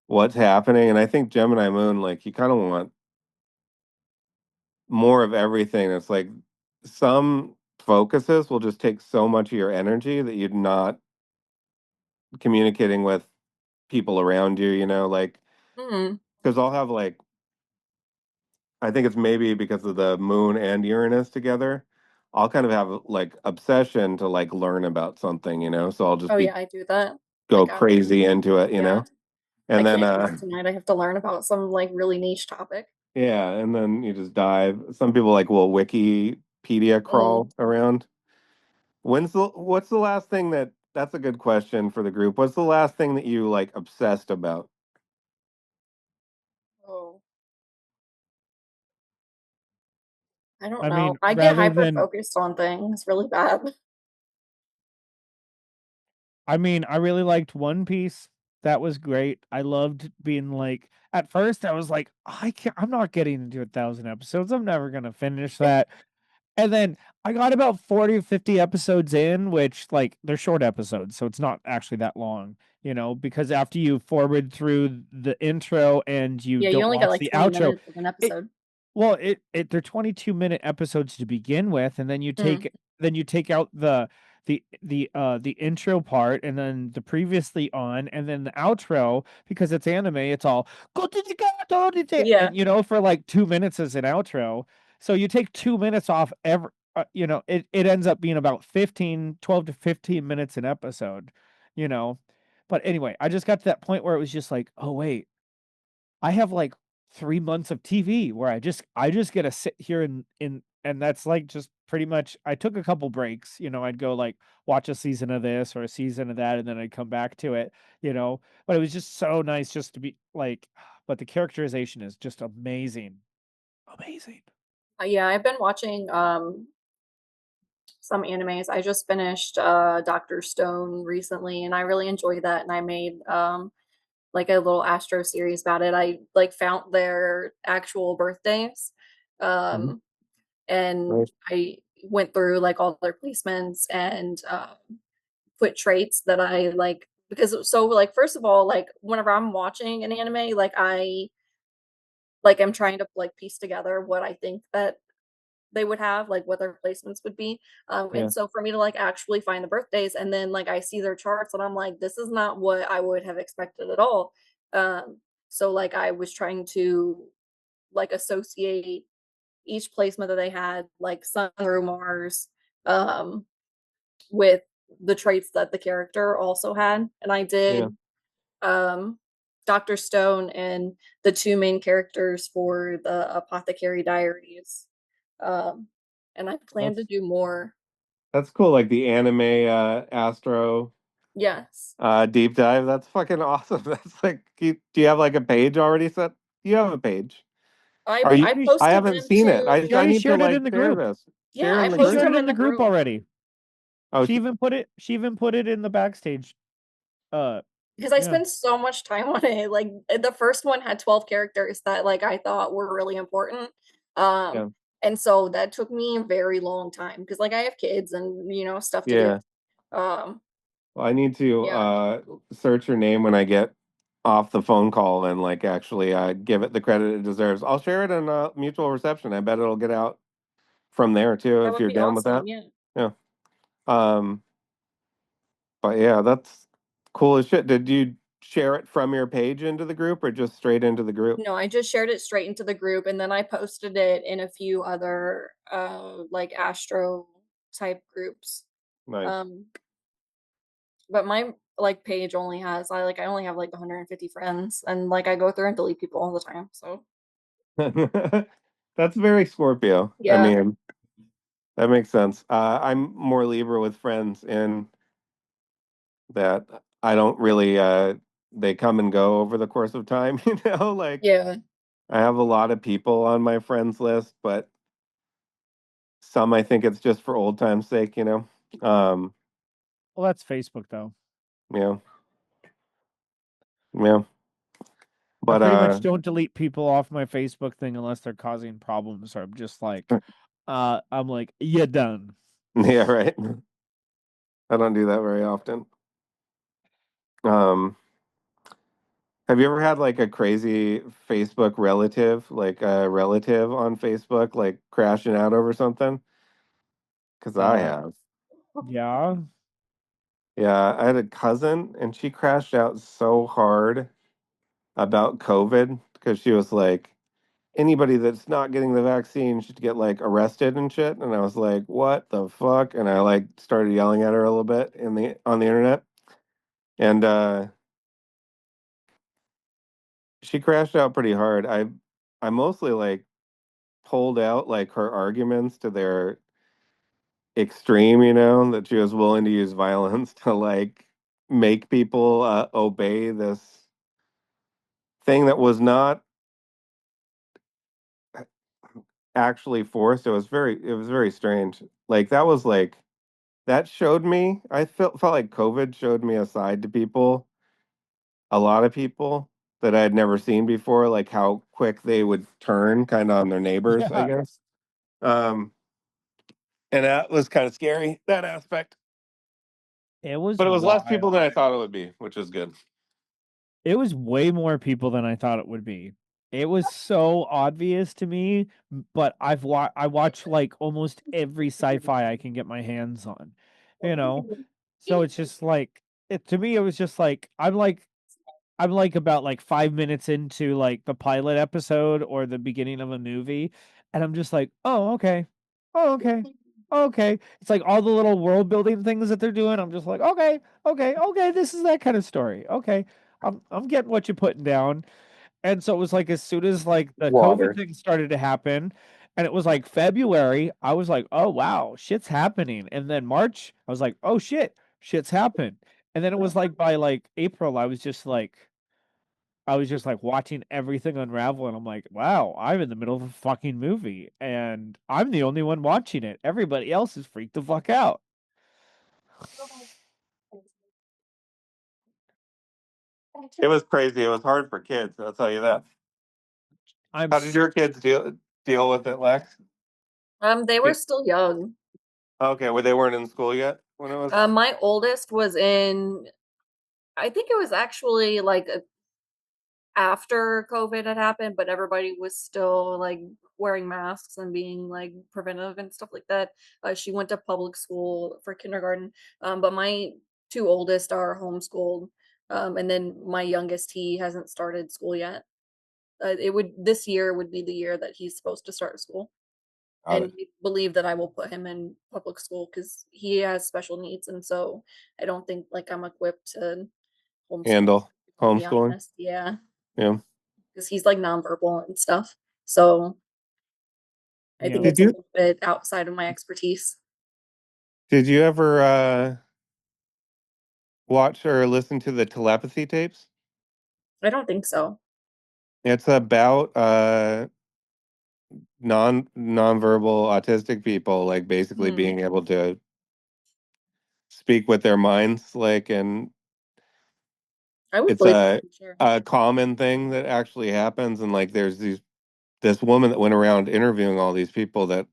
what's happening. And I think Gemini moon, like you kind of want more of everything. It's like some focuses will just take so much of your energy that you're not communicating with people around you, you know, like mm. because I'll have like I think it's maybe because of the moon and Uranus together. I'll kind of have like obsession to like learn about something, you know. So I'll just Oh be yeah, I do that. go Like I crazy into it, you yeah. know. I And then can't sleep tonight. I have to learn about some like really niche topic. yeah, and then you just dive. Some people like will Wikipedia Mm. crawl around. What's the last thing that's a good question for the group. What's the last thing that you like obsessed about? Oh, I don't I know. mean, I get rather hyper than, focused on things really bad. I mean, I really liked One Piece. That was great. I loved being like, at first I was like, I'm not getting into 1,000 episodes. I'm never gonna finish that. And then I got about 40 or 50 episodes in, which like they're short episodes, so it's not actually that long, because after you forward through the intro and you Yeah, you don't only got watch like the 20 outro, minutes of an it episode. well, they're 22-minute episodes to begin with, and then you Mm. take out the intro part and then the previously on and then the outro because it's anime, it's all Yeah. and for like 2 minutes as an outro. So you take 2 minutes off every it ends up being about 12 to 15 minutes an episode, you know. But anyway, I just got to that point where it was just like, oh wait, I have like 3 months of TV where I just get to sit here and that's like just pretty much I took a couple breaks, I'd go like watch a season of this or a season of that and then I'd come back to it. But it was just so nice just to be like, but the characterization is just amazing. Amazing. Yeah, I've been watching some animes. I just finished Dr. Stone recently and I really enjoyed that, and I made like a little Astro series about it. I like found their actual birthdays. Mhm. Um and Nice. I went through like all their placements and put traits that I like, because so like first of all, like whenever I'm watching an anime, like I'm trying to like piece together what I think that they would have, like what their placements would be. Yeah. And so for me to like actually find the birthdays and then like I see their charts and I'm like, this is not what I would have expected at all. Um, so like I was trying to like associate each placement that they had, like Sun through Mars, um, with the traits that the character also had. And I Yeah. did um Dr. Stone and the two main characters for the Apothecary Diaries. Um and I plan to That's do more. that's cool. Like the anime Astro Yes. deep dive. That's fucking awesome. That's like, do you have like a page already set? You have a page. Are you? I I posted haven't them seen it. She I already need to shared it like in the share group. this. yeah, Share I in the She posted group. shared it them in in the the group group already. Oh, She even put it in the backstage. Uh because I yeah. spent so much time on it. Like the first one had 12 characters that like I thought were really important. yeah, And so that took me a very long time because like I have kids and stuff to do. yeah. Um Well, I need to yeah. search her name when I get off the phone call and like actually give it the credit it deserves. I'll share it in mutual reception. I bet it'll get out from there too That if would you're be down with that. awesome. Yeah. Yeah. Um, but yeah, that's cool as shit. Did you share it from your page into the group or just straight into the group? No, I just shared it straight into the group and then I posted it in a few other like Astro type groups. Nice. Um but my like page only has I only have like 150 friends and like I go through and delete people all the time. So That's very Scorpio. I yeah. mean, that makes sense. I'm more Libra with friends in that I don't really they come and go over the course of time, like Yeah. I have a lot of people on my friends list, but some I think it's just for old time's sake. Um, Well, that's Facebook though. yeah, yeah. I But pretty much don't delete people off my Facebook thing unless they're causing problems or I'm just like I'm like, you're done. yeah, right. I don't do that very often. Um, have you ever had like a crazy Facebook relative, like a relative on Facebook, like crashing out over something? Because I Uh have. yeah. Yeah, I had a cousin and she crashed out so hard about COVID because she was like, anybody that's not getting the vaccine should get like arrested and shit. And I was like, what the fuck? And I like started yelling at her a little bit on the internet. And she crashed out pretty hard. I mostly like pulled out like her arguments to their extreme, that she was willing to use violence to like make people obey this thing that was not actually forced. It was very strange. Like that was like that showed me. I felt like COVID showed me a side to people a lot of people that I had never seen before, like how quick they would turn kind of on their neighbors, I Yeah. guess. Um, and that was kind of scary, that aspect. It was But it was less people wild. than I thought it would be, which is good. It was way more people than I thought it would be. It was so obvious to me, but I watch like almost every sci-fi I can get my hands on, you know. So it's just like it to me. It was just like I'm like about like 5 minutes into like the pilot episode or the beginning of a movie, and I'm just like, oh okay, oh okay, oh, okay. It's like all the little world building things that they're doing. I'm just like, okay, okay, okay. This is that kind of story. Okay, I'm getting what you're putting down. And so it was like as soon as like the COVID Water. thing started to happen, and it was like February, I was like, oh wow, shit's happening. And then March, I was like, oh shit, shit's happened. And then it was like by like April, I was just like watching everything unravel, and I'm like, wow, I'm in the middle of a fucking movie, and I'm the only one watching it. Everybody else is freaked the fuck out. It was crazy. It was hard for kids, I'll tell you that. I'm How did your kids deal with it, Lex? They were still young. Okay, well, they weren't in school yet when it was. My oldest was in, I think it was actually like after COVID had happened, but everybody was still like wearing masks and being like preventive and stuff like that. She went to public school for kindergarten, but my two oldest are homeschooled, and then my youngest, he hasn't started school yet. This year would be the year that he's supposed to start school, Got and it. I believe that I will put him in public school because he has special needs, and so I don't think like I'm equipped to homeschool. Handle To be homeschooling. honest, yeah, Yeah. because he's like nonverbal and stuff. So I Yeah. think Did it's a you little bit outside of my expertise. did you ever watch or listen to the telepathy tapes? I don't think so. It's about nonverbal autistic people like basically Hmm. being able to speak with their minds, like, and I would it's believe that for sure. a common thing that actually happens. And like there's this woman that went around interviewing all these people that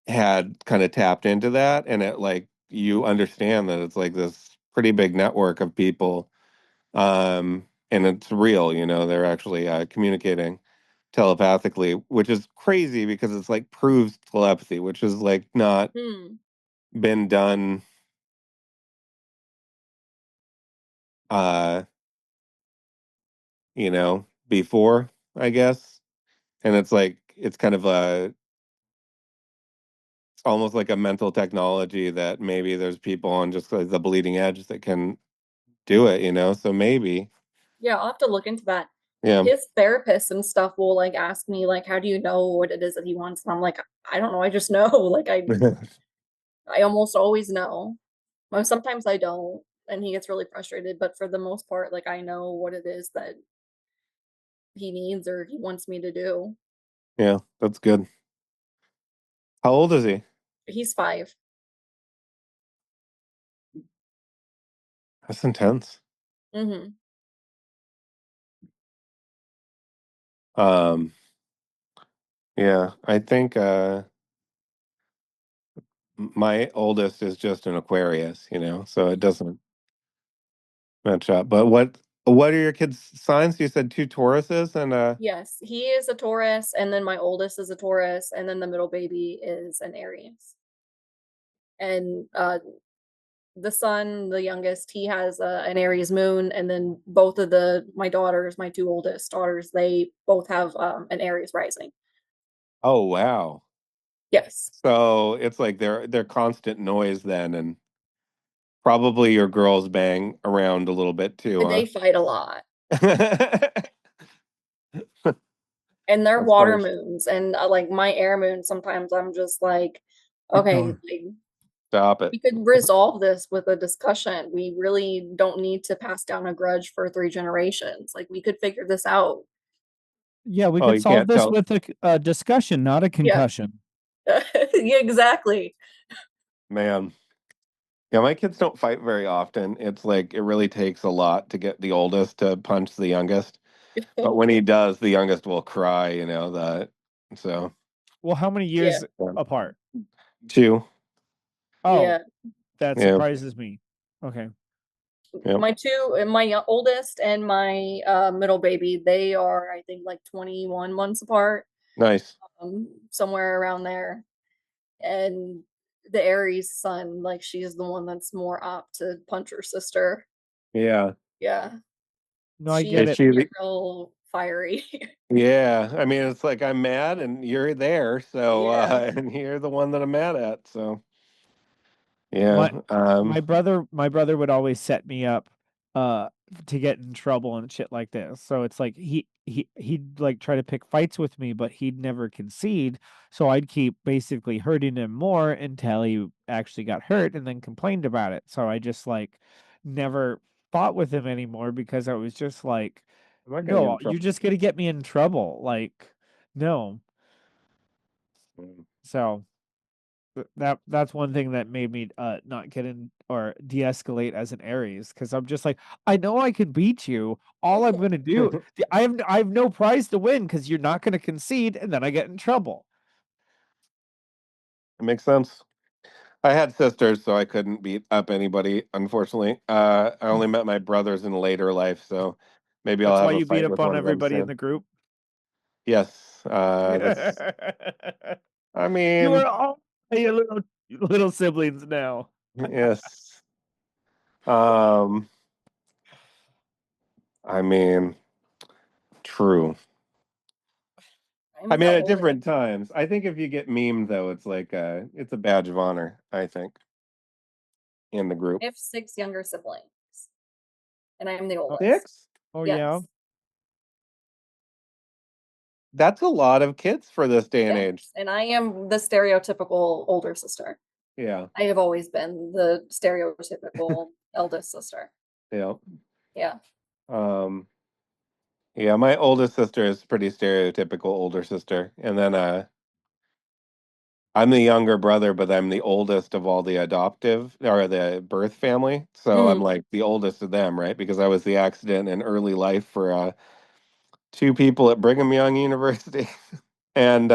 had kind of tapped into that, and it like you understand that it's like this pretty big network of people, and it's real, they're actually communicating telepathically, which is crazy because it's like proves telepathy, which is like not Hmm. been done uh before, I guess. And it's like it's kind of it's almost like a mental technology that maybe there's people on just like the bleeding edge that can do it, so maybe. Yeah, I'll have to look into that. Yeah. His therapist and stuff will like ask me like, "How do you know what it is that he wants?" And I'm like, "I don't know. I just know." Like I almost always know. Sometimes I don't, and he gets really frustrated. But for the most part, like I know what it is that he needs or he wants me to do. Yeah, that's good. How old is he? He's 5. That's intense. Mm-hmm. um yeah, I think my oldest is just an Aquarius, so it doesn't match up. But what are your kids' signs? You said two Tauruses and Yes, he is a Taurus, and then my oldest is a Taurus, and then the middle baby is an Aries. And the son, the youngest, he has an Aries moon, and then both of my daughters, my two oldest daughters, they both have an Aries rising. oh wow. Yes, So it's like they're constant noise then, and probably your girls bang around a little bit too, they huh? fight a lot, That's and they're water funny. moons, and like my air moon. Sometimes I'm just like, okay, like, Stop it. we could resolve this with a discussion. We really don't need to pass down a grudge for 3 generations. Like we could figure this out. Yeah, we Oh, could you solve can't this tell. with a discussion, not a Yeah, concussion. yeah, exactly. Man. Yeah, my kids don't fight very often. It's like it really takes a lot to get the oldest to punch the youngest. But when he does, the youngest will cry, that. So, Well, how many Yeah. years apart? 2. Oh, Yeah. that Yeah. surprises me. Okay. Yep. My oldest and my middle baby, they are, I think, like 21 months apart, Nice. somewhere around there. And the Aries son, like she's the one that's more apt to punch her sister. Yeah. Yeah. No, I She get Is it. she get real fiery. Yeah. I mean, it's like I'm mad and you're there, so Yeah. and you're the one that I'm mad at. So, My yeah. my brother would always set me up uh to get in trouble and shit like this. So it's like he'd like try to pick fights with me, but he'd never concede. So I'd keep basically hurting him more until he actually got hurt and then complained about it. So I just like never fought with him anymore because I was just like, I'm not gonna get no, in you're trouble. just gonna get me in trouble. Like, no. So that's one thing that made me not get in or de-escalate as an Aries, because I'm just like, I know I can beat you. All I'm gonna do, I have no prize to win because you're not gonna concede, and then I get in trouble. It makes sense. I had sisters, so I couldn't beat up anybody, unfortunately. I only met my brothers in later life, so maybe I'll That's why have a you beat fight up with on one of them everybody in soon. the group. Yes. You I mean, are all your little siblings now. yes. Um, I mean, true. I I'm mean, the at oldest. different times. I think if you get memed though, it's like it's a badge of honor, I think, in the group. I have 6 younger siblings, and I'm the Oh, oldest. 6? oh yeah. Yes. That's a lot of kids for this day and age. Yes. And I am the stereotypical older sister. Yeah. I have always been the stereotypical eldest sister. Yeah. Yeah. Um, yeah, my oldest sister is pretty stereotypical older sister. And then I'm the younger brother, but I'm the oldest of all the adoptive or the birth family. So I'm Mm. like the oldest of them, right? Because I was the accident in early life for 2 people at Brigham Young University. And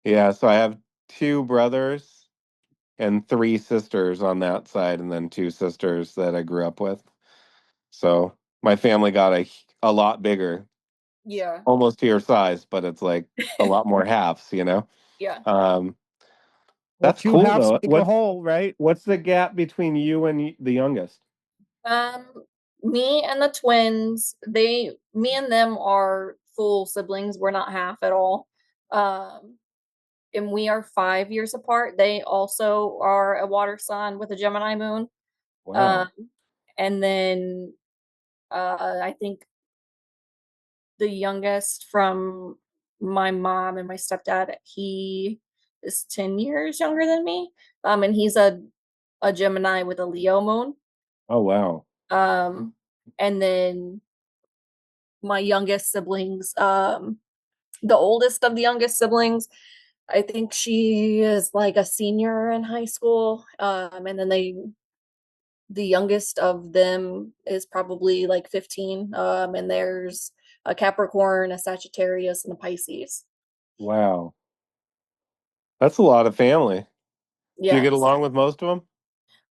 yeah, so I have 2 brothers and 3 sisters on that side, and then 2 sisters that I grew up with. So my family got a lot bigger, Yeah. almost to your size, but it's like a lot more halves. Yeah. Um, Well, that's two cool halves though. make a whole, right? What's the gap between you and the youngest? Um, me and the twins, me and them are full siblings. We're not half at all. Um, and we are 5 years apart. They also are a water sign with a Gemini moon. Um, Wow. and then I think the youngest from my mom and my stepdad, he is 10 years younger than me. And he's a Gemini with a Leo moon. Oh wow. Um, and then my youngest siblings, the oldest of the youngest siblings, I think she is like a senior in high school. And then the youngest of them is probably like 15. And there's a Capricorn, a Sagittarius, and a Pisces. Wow. That's a lot of family. Do you get Yes. along with most of them?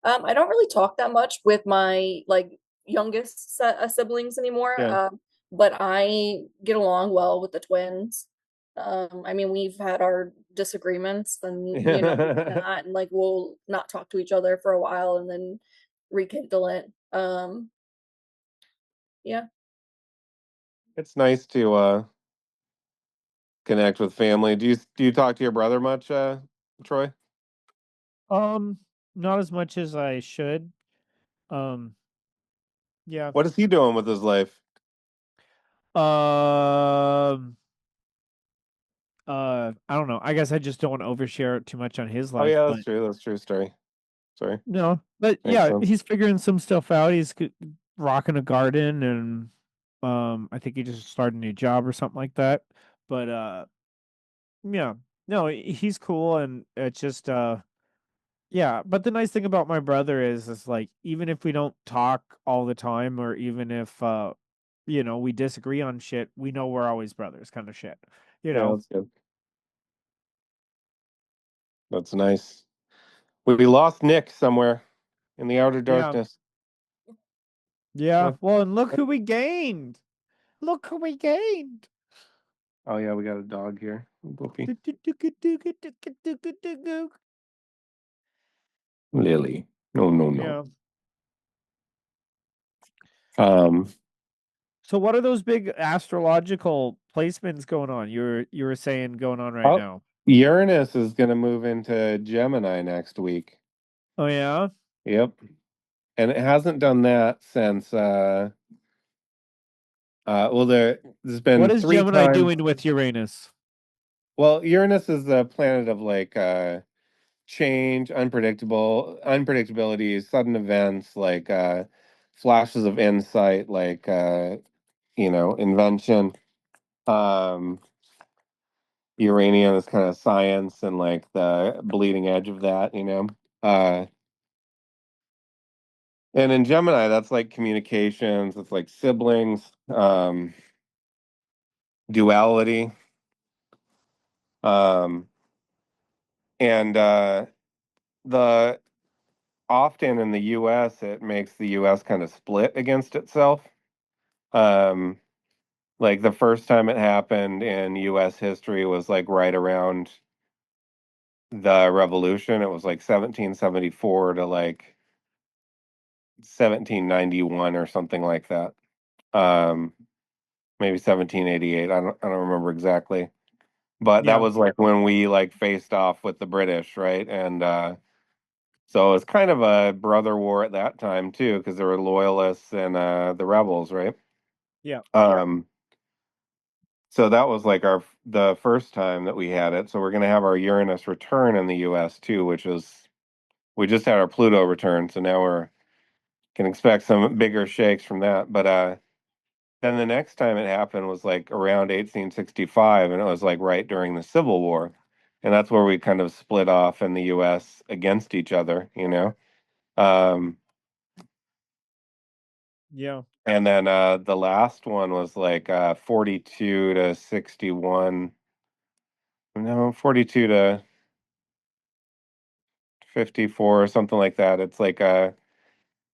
I don't really talk that much with my like youngest siblings anymore. Yeah. But I get along well with the twins. I mean, we've had our disagreements and whatnot, and like we'll not talk to each other for a while and then rekindle it. Yeah. It's nice to connect with family. Do you talk to your brother much, Troy? Um, not as much as I should. Um, yeah. What is he doing with his life? Um, I don't know. I guess I just don't want to overshare too much on his Oh life, yeah, but that's true. That's true story. Sorry. no, but Makes yeah, sense. he's figuring some stuff out. He's rocking a garden, and I think he just started a new job or something like that. But yeah, no, he's cool, and it's just Yeah, but the nice thing about my brother is like even if we don't talk all the time, or even if we disagree on shit, we know we're always brothers, kind of shit. Yeah, that's good. That's nice. We lost Nick somewhere in the outer Yeah. darkness. Yeah. What? Well, and look who we gained. Look who we gained. Oh yeah, we got a dog here. Whoopee. Lily. No, no, no. Yeah. So what are those big astrological placements going on? You were saying going on right now. Uranus is going to move into Gemini next week. Oh yeah? Yep. And it hasn't done that since well there's been What is 3 Gemini times. doing with Uranus? Well, Uranus is the planet of like change, unpredictability, sudden events, like flashes of insight, like invention. Um Uranium is kind of science and like the bleeding edge of that. Uh and in Gemini, that's like communications, it's like siblings, duality. Um and the often in the US it makes the US kind of split against itself. Um like the first time it happened in US history was like right around the revolution. It was like 1774 to like 1791 or something like that. Um Maybe 1788. I don't remember exactly. But that Yeah. was like when we like faced off with the British, right? And so it was kind of a brother war at that time too, because there were loyalists and the rebels, right? Yeah. So that was like the first time that we had it. So we're gonna have our Uranus return in the US too, which is we just had our Pluto return, so now we're can expect some bigger shakes from that. But then the next time it happened was like around 1865, and it was like right during the Civil War. And that's where we kind of split off in the US against each other. Um, Yeah. and then the last one was like 42 to 61. No, 42 to 54 or something like that. It's like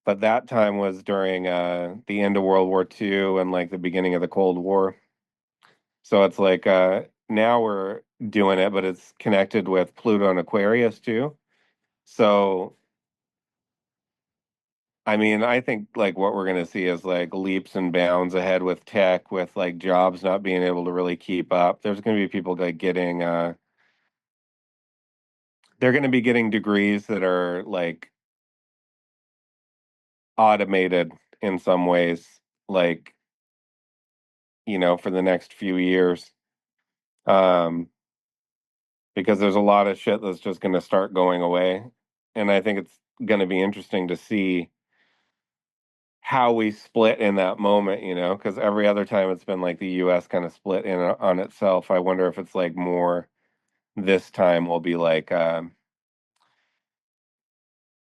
but that time was during the end of World War II and like the beginning of the Cold War. So it's like now we're doing it, but it's connected with Pluto and Aquarius too. So I mean, I think like what we're gonna see is like leaps and bounds ahead with tech, with like jobs not being able to really keep up. There's gonna be people like getting they're gonna be getting degrees that are like automated in some ways, like for the next few years. Um because there's a lot of shit that's just gonna start going away. And I think it's gonna be interesting to see how we split in that moment, because every other time it's been like the US kind of split in on itself. I wonder if it's like more this time will be like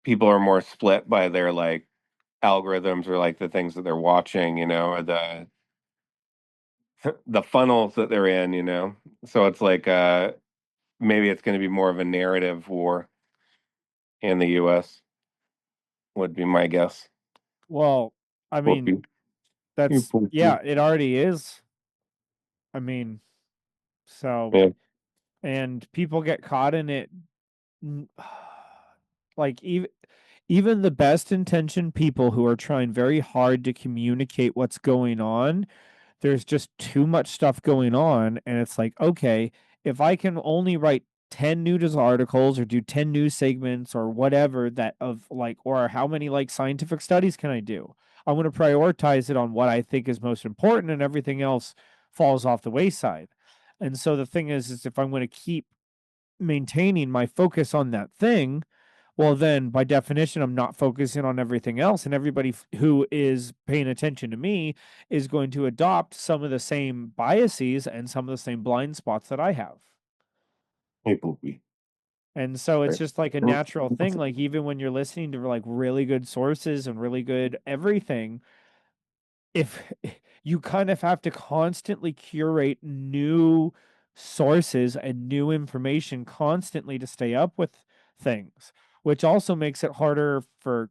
people are more split by their like algorithms or like the things that they're watching, or the funnels that they're in. So it's like maybe it's going to be more of a narrative war in the US would be my guess. Well, I mean, You it already is. I mean, so yeah. and people get caught in it. Like even the best intentioned people who are trying very hard to communicate what's going on, there's just too much stuff going on, and it's like, okay, if I can only write 10 news articles or do 10 news segments or whatever, that of like, or how many like scientific studies can I do? I'm going to prioritize it on what I think is most important, and everything else falls off the wayside. And so the thing is if I'm going to keep maintaining my focus on that thing, well, then by definition, I'm not focusing on everything else. And everybody who is paying attention to me is going to adopt some of the same biases and some of the same blind spots that I have. Hey, Poopy. And so it's just like a natural thing. Like even when you're listening to like really good sources and really good everything, if you kind of have to constantly curate new sources and new information constantly to stay up with things, which also makes it harder for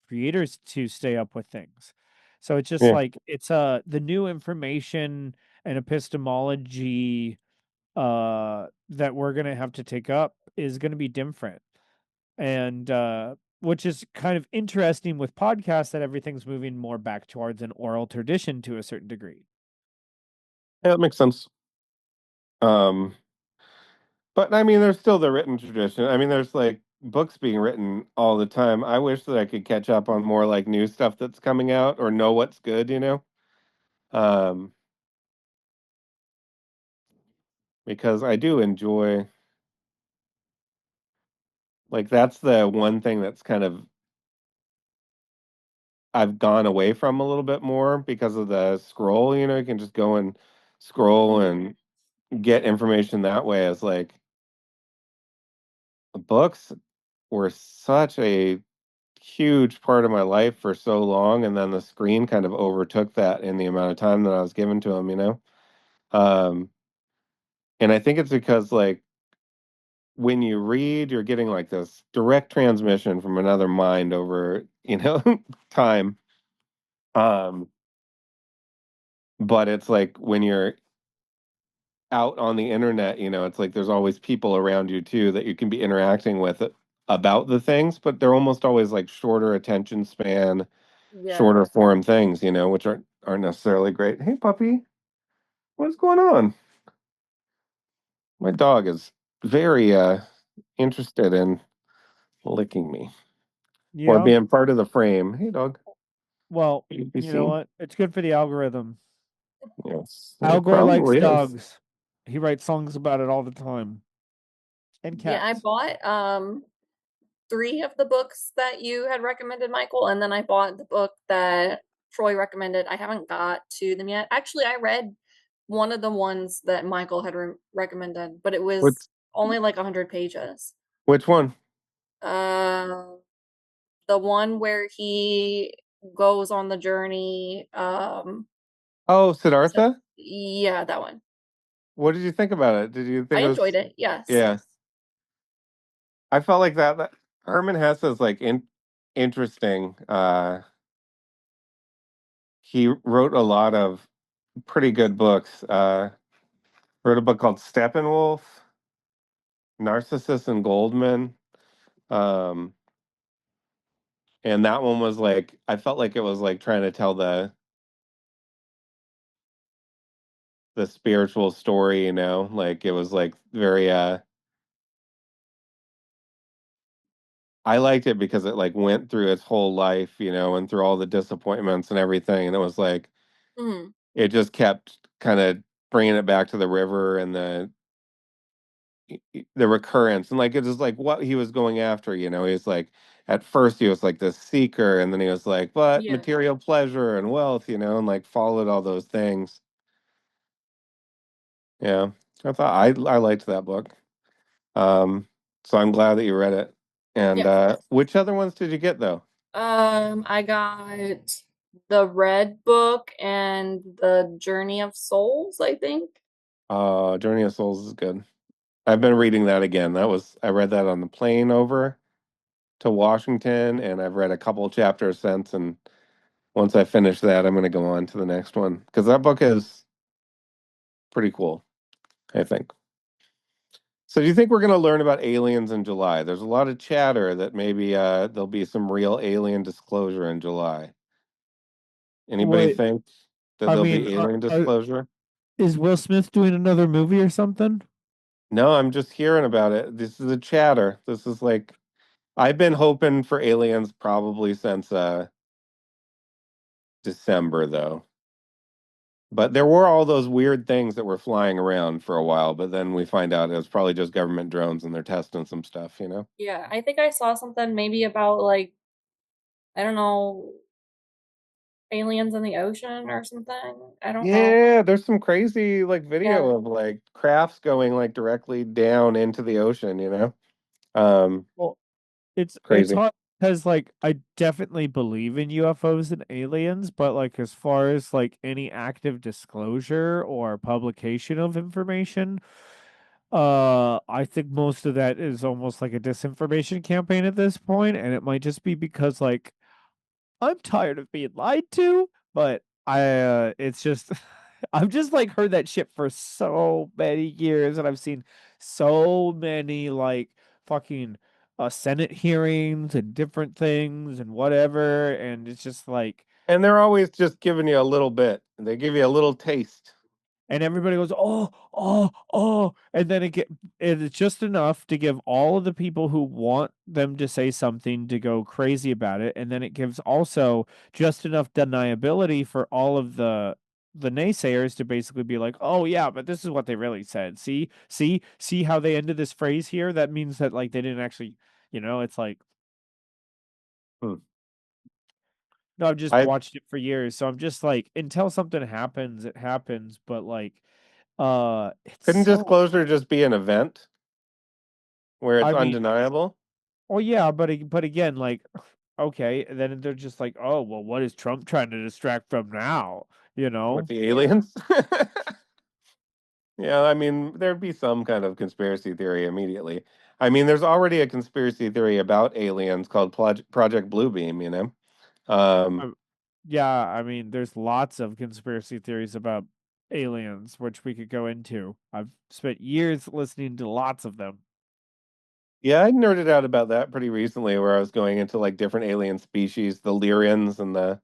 creators to stay up with things. So it's just Yeah. like it's the new information and epistemology that we're going to have to take up is going to be different. And which is kind of interesting with podcasts that everything's moving more back towards an oral tradition to a certain degree. Yeah, that makes sense. But I mean, there's still the written tradition. I mean, there's like books being written all the time. I wish that I could catch up on more like new stuff that's coming out or know what's good, you know? Um, because I do enjoy, like, that's the one thing that's kind of I've gone away from a little bit more because of the scroll, you know, you can just go and scroll and get information that way. As like books were such a huge part of my life for so long, and then the screen kind of overtook that in the amount of time that I was given to them, you know? Um, and I think it's because like when you read, you're getting like this direct transmission from another mind over, you know, time. Um, but it's like when you're out on the internet, you know, it's like there's always people around you too that you can be interacting with about the things, but they're almost always like shorter attention span, Yeah. shorter form things, you know, which aren't necessarily great. Hey, puppy, what's going on? My dog is very interested in licking me or Yeah. being part of the frame. Hey, dog. Well, You you know see? what? It's good for the algorithm. Yes, Al it Gore likes probably is. dogs. He writes songs about it all the time. And Yeah, I cats. bought 3 of the books that you had recommended, Michael, and then I bought the book that Troy recommended. I haven't got to them yet. Actually, I read one of the ones that Michael had recommended, but it Which was only like 100 pages. which one? Uh, the one where he goes on the journey. Oh, Siddhartha? Yeah, that one. What did you think about it? Did you I think it enjoyed was it. Yes. yeah. I felt like that Herman Hesse is like interesting. He wrote a lot of pretty good books. Wrote a book called Steppenwolf, Narcissus and Goldman. Um, and that one was like I felt like it was like trying to tell the spiritual story, you know, like it was like very I liked it because it like went through its whole life, you know, and through all the disappointments and everything, and it was like Mhm. it just kept kind of bringing it back to the river and the recurrence and like it was like what he was going after, you know. He's like at first he was like this seeker, and then he was like, but Yeah. material pleasure and wealth, you know, and like followed all those things. Yeah, I liked that book. Um, so I'm glad that you read it. And Yeah. which other ones did you get though? I got the Red Book and the Journey of Souls, I think. Journey of Souls is good. I've been reading that again. I read that on the plane over to Washington, and I've read a couple chapters since. And once I finish that, I'm going to go on to the next one because that book is pretty cool, I think. So, do you think we're going to learn about aliens in July? There's a lot of chatter that maybe there'll be some real alien disclosure in July. Anybody Wait, think that I there'll mean, be alien disclosure? is Will Smith doing another movie or something? No, I'm just hearing about it. This is a chatter. This is like I've been hoping for aliens probably since December though. But there were all those weird things that were flying around for a while, but then we find out it was probably just government drones and they're testing some stuff, you know? Yeah, I think I saw something maybe about like, I don't know, aliens in the ocean or something. I don't know. Yeah, there's some crazy like Yeah. video of like crafts going like directly down into the ocean, you know? Well, it's Crazy. hard because like I definitely believe in UFOs and aliens, but like as far as like any active disclosure or publication of information, I think most of that is almost like a disinformation campaign at this point, and it might just be because like I'm tired of being lied to, but it's just I've just like heard that shit for so many years, and I've seen so many like fucking Senate hearings and different things and whatever, and it's just like, And they're always just giving you a little bit. They give you a little taste. and everybody goes, oh, oh, oh, and then it's just enough to give all of the people who want them to say something to go crazy about it, and then it gives also just enough deniability for all of the naysayers to basically be like, oh yeah, but this is what they really said. See how they ended this phrase here? That means that like they didn't actually, it's like, Hmm. no, I've just I watched it for years, so I'm just like, until something happens, it happens, but like, it's couldn't so. disclosure just be an event where it's I mean, undeniable well, yeah, but again, like, okay, and then they're just like, oh, well, what is Trump trying to distract from now? You with know? the aliens? Yeah, I mean, there'd be some kind of conspiracy theory immediately. I mean, there's already a conspiracy theory about aliens called Project Bluebeam, you know? Um, Uh, Yeah, I mean, there's lots of conspiracy theories about aliens, which we could go into. I've spent years listening to lots of them. yeah, I nerded out about that pretty recently where I was going into like different alien species, the Lyrians and the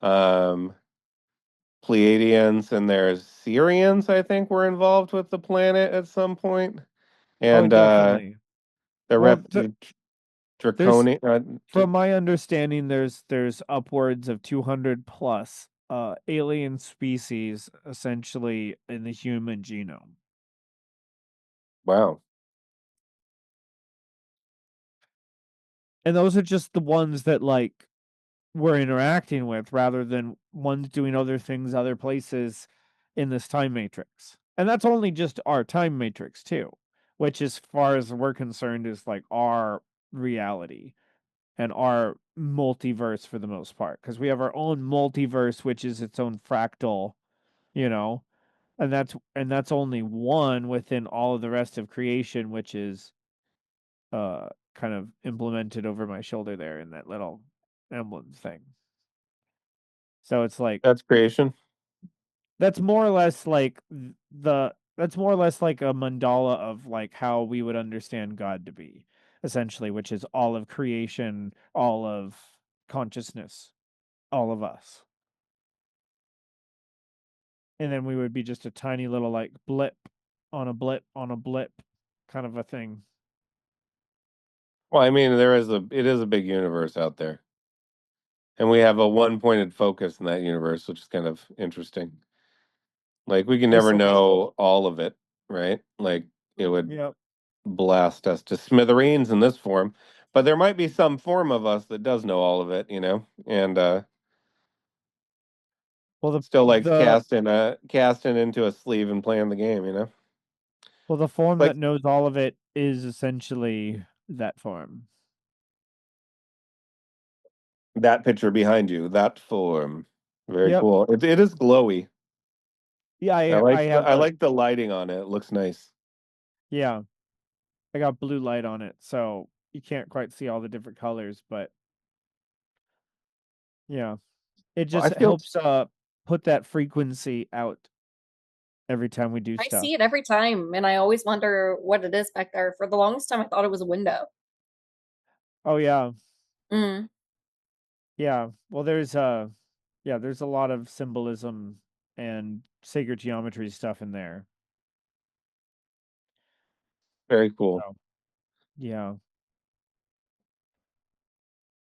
um Pleiadians and there's Syrians, I think, were involved with the planet at some point. Oh, And definitely. the Well, there's Draconian from my understanding, there's upwards of 200 plus alien species essentially in the human genome. wow. And those are just the ones that like we're interacting with rather than ones doing other things other places in this time matrix. And that's only just our time matrix too, which as far as we're concerned is like our reality and our multiverse for the most part, because we have our own multiverse which is its own fractal, you know, and that's only one within all of the rest of creation, which is kind of implemented over my shoulder there in that little emblem thing. So it's like That's creation. that's more or less like that's more or less like a mandala of like how we would understand God to be, essentially, which is all of creation, all of consciousness, all of us. And then we would be just a tiny little like blip on a blip on a blip kind of a thing. Well, I mean, it is a big universe out there. And we have a one-pointed focus in that universe, which is kind of interesting. Like we can never This know all of it, right? Like it would Yep. blast us to smithereens in this form. But there might be some form of us that does know all of it, you know, and Well still likes the casting into a sleeve and playing the game, you know? well the form Like that knows all of it is essentially that form. that picture behind you, that form. Very Yep. cool. It is glowy. Yeah, I have I a like the lighting on it. It looks nice. yeah. I got blue light on it, so you can't quite see all the different colors, but yeah, it Well, I just feel helps put that frequency out every time we do I stuff. see it every time, and I always wonder what it is back there. For the longest time, I thought it was a window. Oh yeah. Mm. Yeah. Well, there's a lot of symbolism and sacred geometry stuff in there. very cool. So, yeah.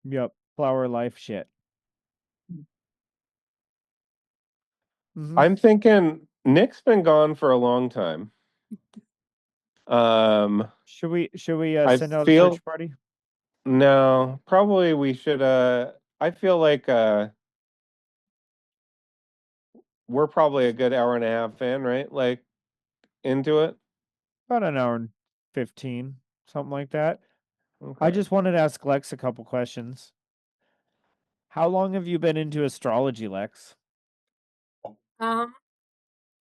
Yep. Flower life shit. Mhm. I'm thinking Nick's been gone for a long time. Um, Should we I send out a feel search party? no, probably we should I feel like we're probably a good hour and a half in, right? Like into it. About an hour and 15. something like that. I Okay. just wanted to ask Lex a couple questions. How long have you been into astrology, Lex? Um,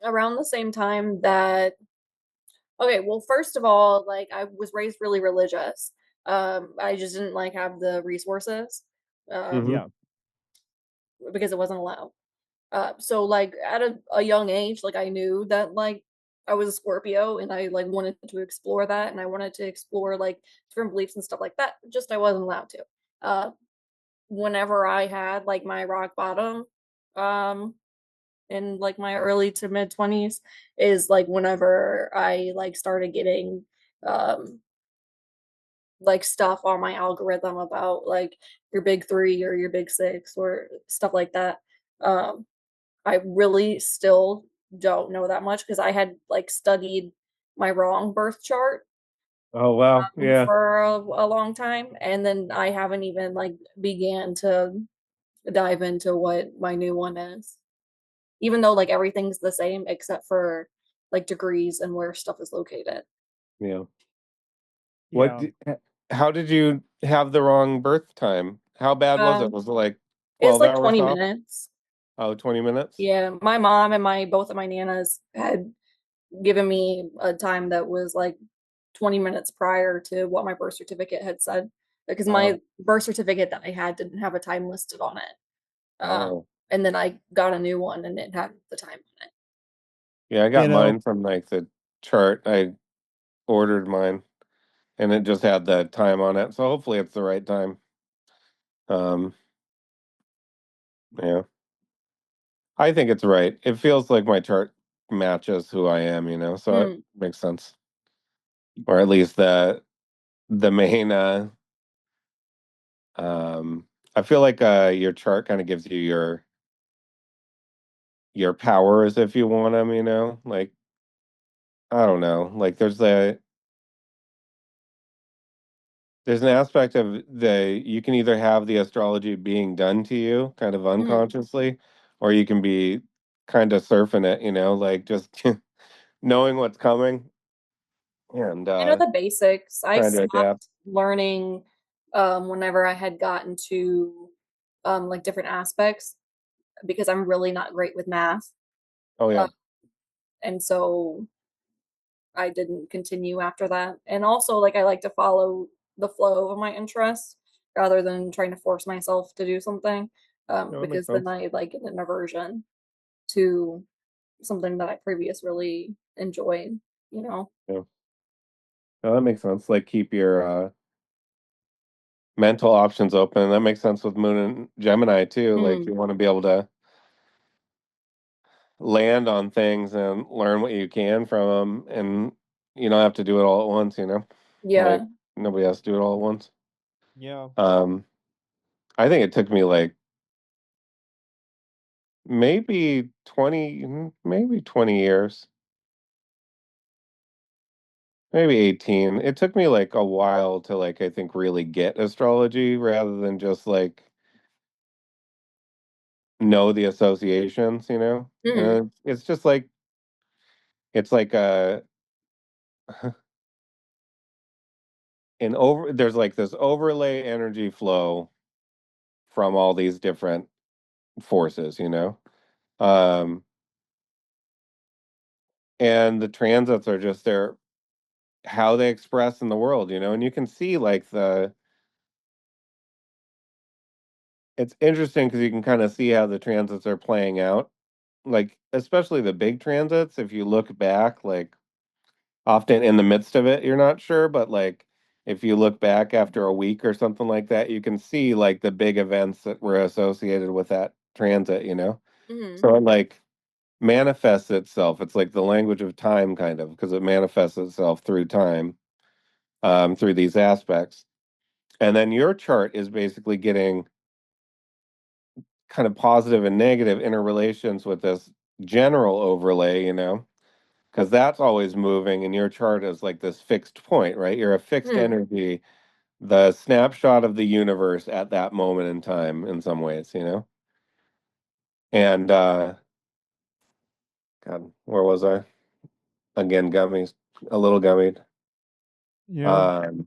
Around the same time that okay, well, first of all, like I was raised really religious. I just didn't like have the resources Mhm. Yeah. because it wasn't allowed. So like at a young age, like I knew that like I was a Scorpio and I like wanted to explore that and I wanted to explore like different beliefs and stuff like that. Just I wasn't allowed to. Uh, Whenever I had like my rock bottom, um, in like my early to mid 20s is like whenever I like started getting um like stuff on my algorithm about like your big 3 or your big 6 or stuff like that. Um I really still don't know that much because I had like studied my wrong birth chart Oh wow. Yeah. for a long time and then I haven't even like began to dive into what my new one is. Even though like everything's the same except for like degrees and where stuff is located. Yeah. What? Yeah. How did you have the wrong birth time? How bad was it? Um, Was it like it's 12 like hours 20 off? minutes. Oh, 20 minutes? Yeah, my mom and my both of my nanas had given me a time that was like 20 minutes prior to what my birth certificate had said because Oh, my birth certificate that I had didn't have a time listed on it. oh. And then I got a new one and it had the time on it. Yeah, I got You know, mine from like the chart. I ordered mine and it just had the time on it. So hopefully it's the right time. Um, yeah. I think it's right. It feels like my chart matches who I am, so it Mm, makes sense. Or at least the main um I feel like your chart kind of gives you your powers if you want them, like I don't know. Like there's an aspect of you can either have the astrology being done to you kind of mm. unconsciously, or you can be kind of surfing it, like just knowing what's coming and I know the basics. I trying to adapt. stopped learning whenever I had gotten to like different aspects because I'm really not great with math. Oh Uh, yeah. and so I didn't continue after that. And also like I like to follow the flow of my interests rather than trying to force myself to do something No, that makes because then sense. I like get an aversion to something that I previously really enjoyed, you know. Yeah. No, that makes sense. Like keep your mental options open. That makes sense with Moon and Gemini too. Like you Mm, want to be able to land on things and learn what you can from them, and you don't have to do it all at once. Like yeah. nobody has to do it all at once. yeah. Um, I think it took me like maybe 20 years, maybe 18. It took me like a while to like I think really get astrology rather than just like know the associations. Mm, And it's just like it's like there's like this overlay energy flow from all these different forces. Um, and the transits are just their how they express in the world. And you can see like it's interesting because you can kind of see how the transits are playing out. Like especially the big transits, if you look back, like often in the midst of it, you're not sure, but like if you look back after a week or something like that, you can see like the big events that were associated with that transit. mm, So it like manifests itself. It's like the language of time, kind of, because it manifests itself through time, through these aspects. And then your chart is basically getting kind of positive and negative interrelations with this general overlay. Because that's always moving, and your chart is like this fixed point, right? You're a fixed mm. energy, the snapshot of the universe at that moment in time, in some ways. And God, where was I? Again, got me a little gummied. Yeah. Um,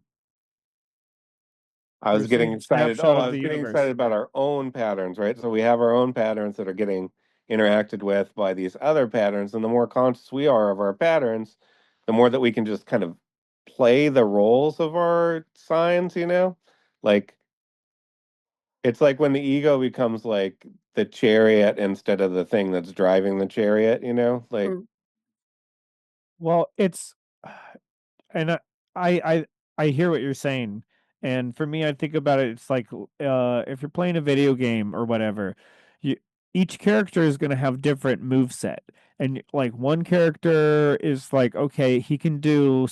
I We're was getting seeing a excited. snapshot Oh, I of was the getting universe. excited about our own patterns, right? So we have our own patterns that are getting interacted with by these other patterns. And the more conscious we are of our patterns, the more that we can just kind of play the roles of our signs, you know? Like, it's like when the ego becomes like the chariot instead of the thing that's driving the chariot, you know? Like, Mm. Well, it's and I I I hear what you're saying. And for me, I think about it, it's like if you're playing a video game or whatever, you each character is going to have different move set. And like one character is like, okay, he can do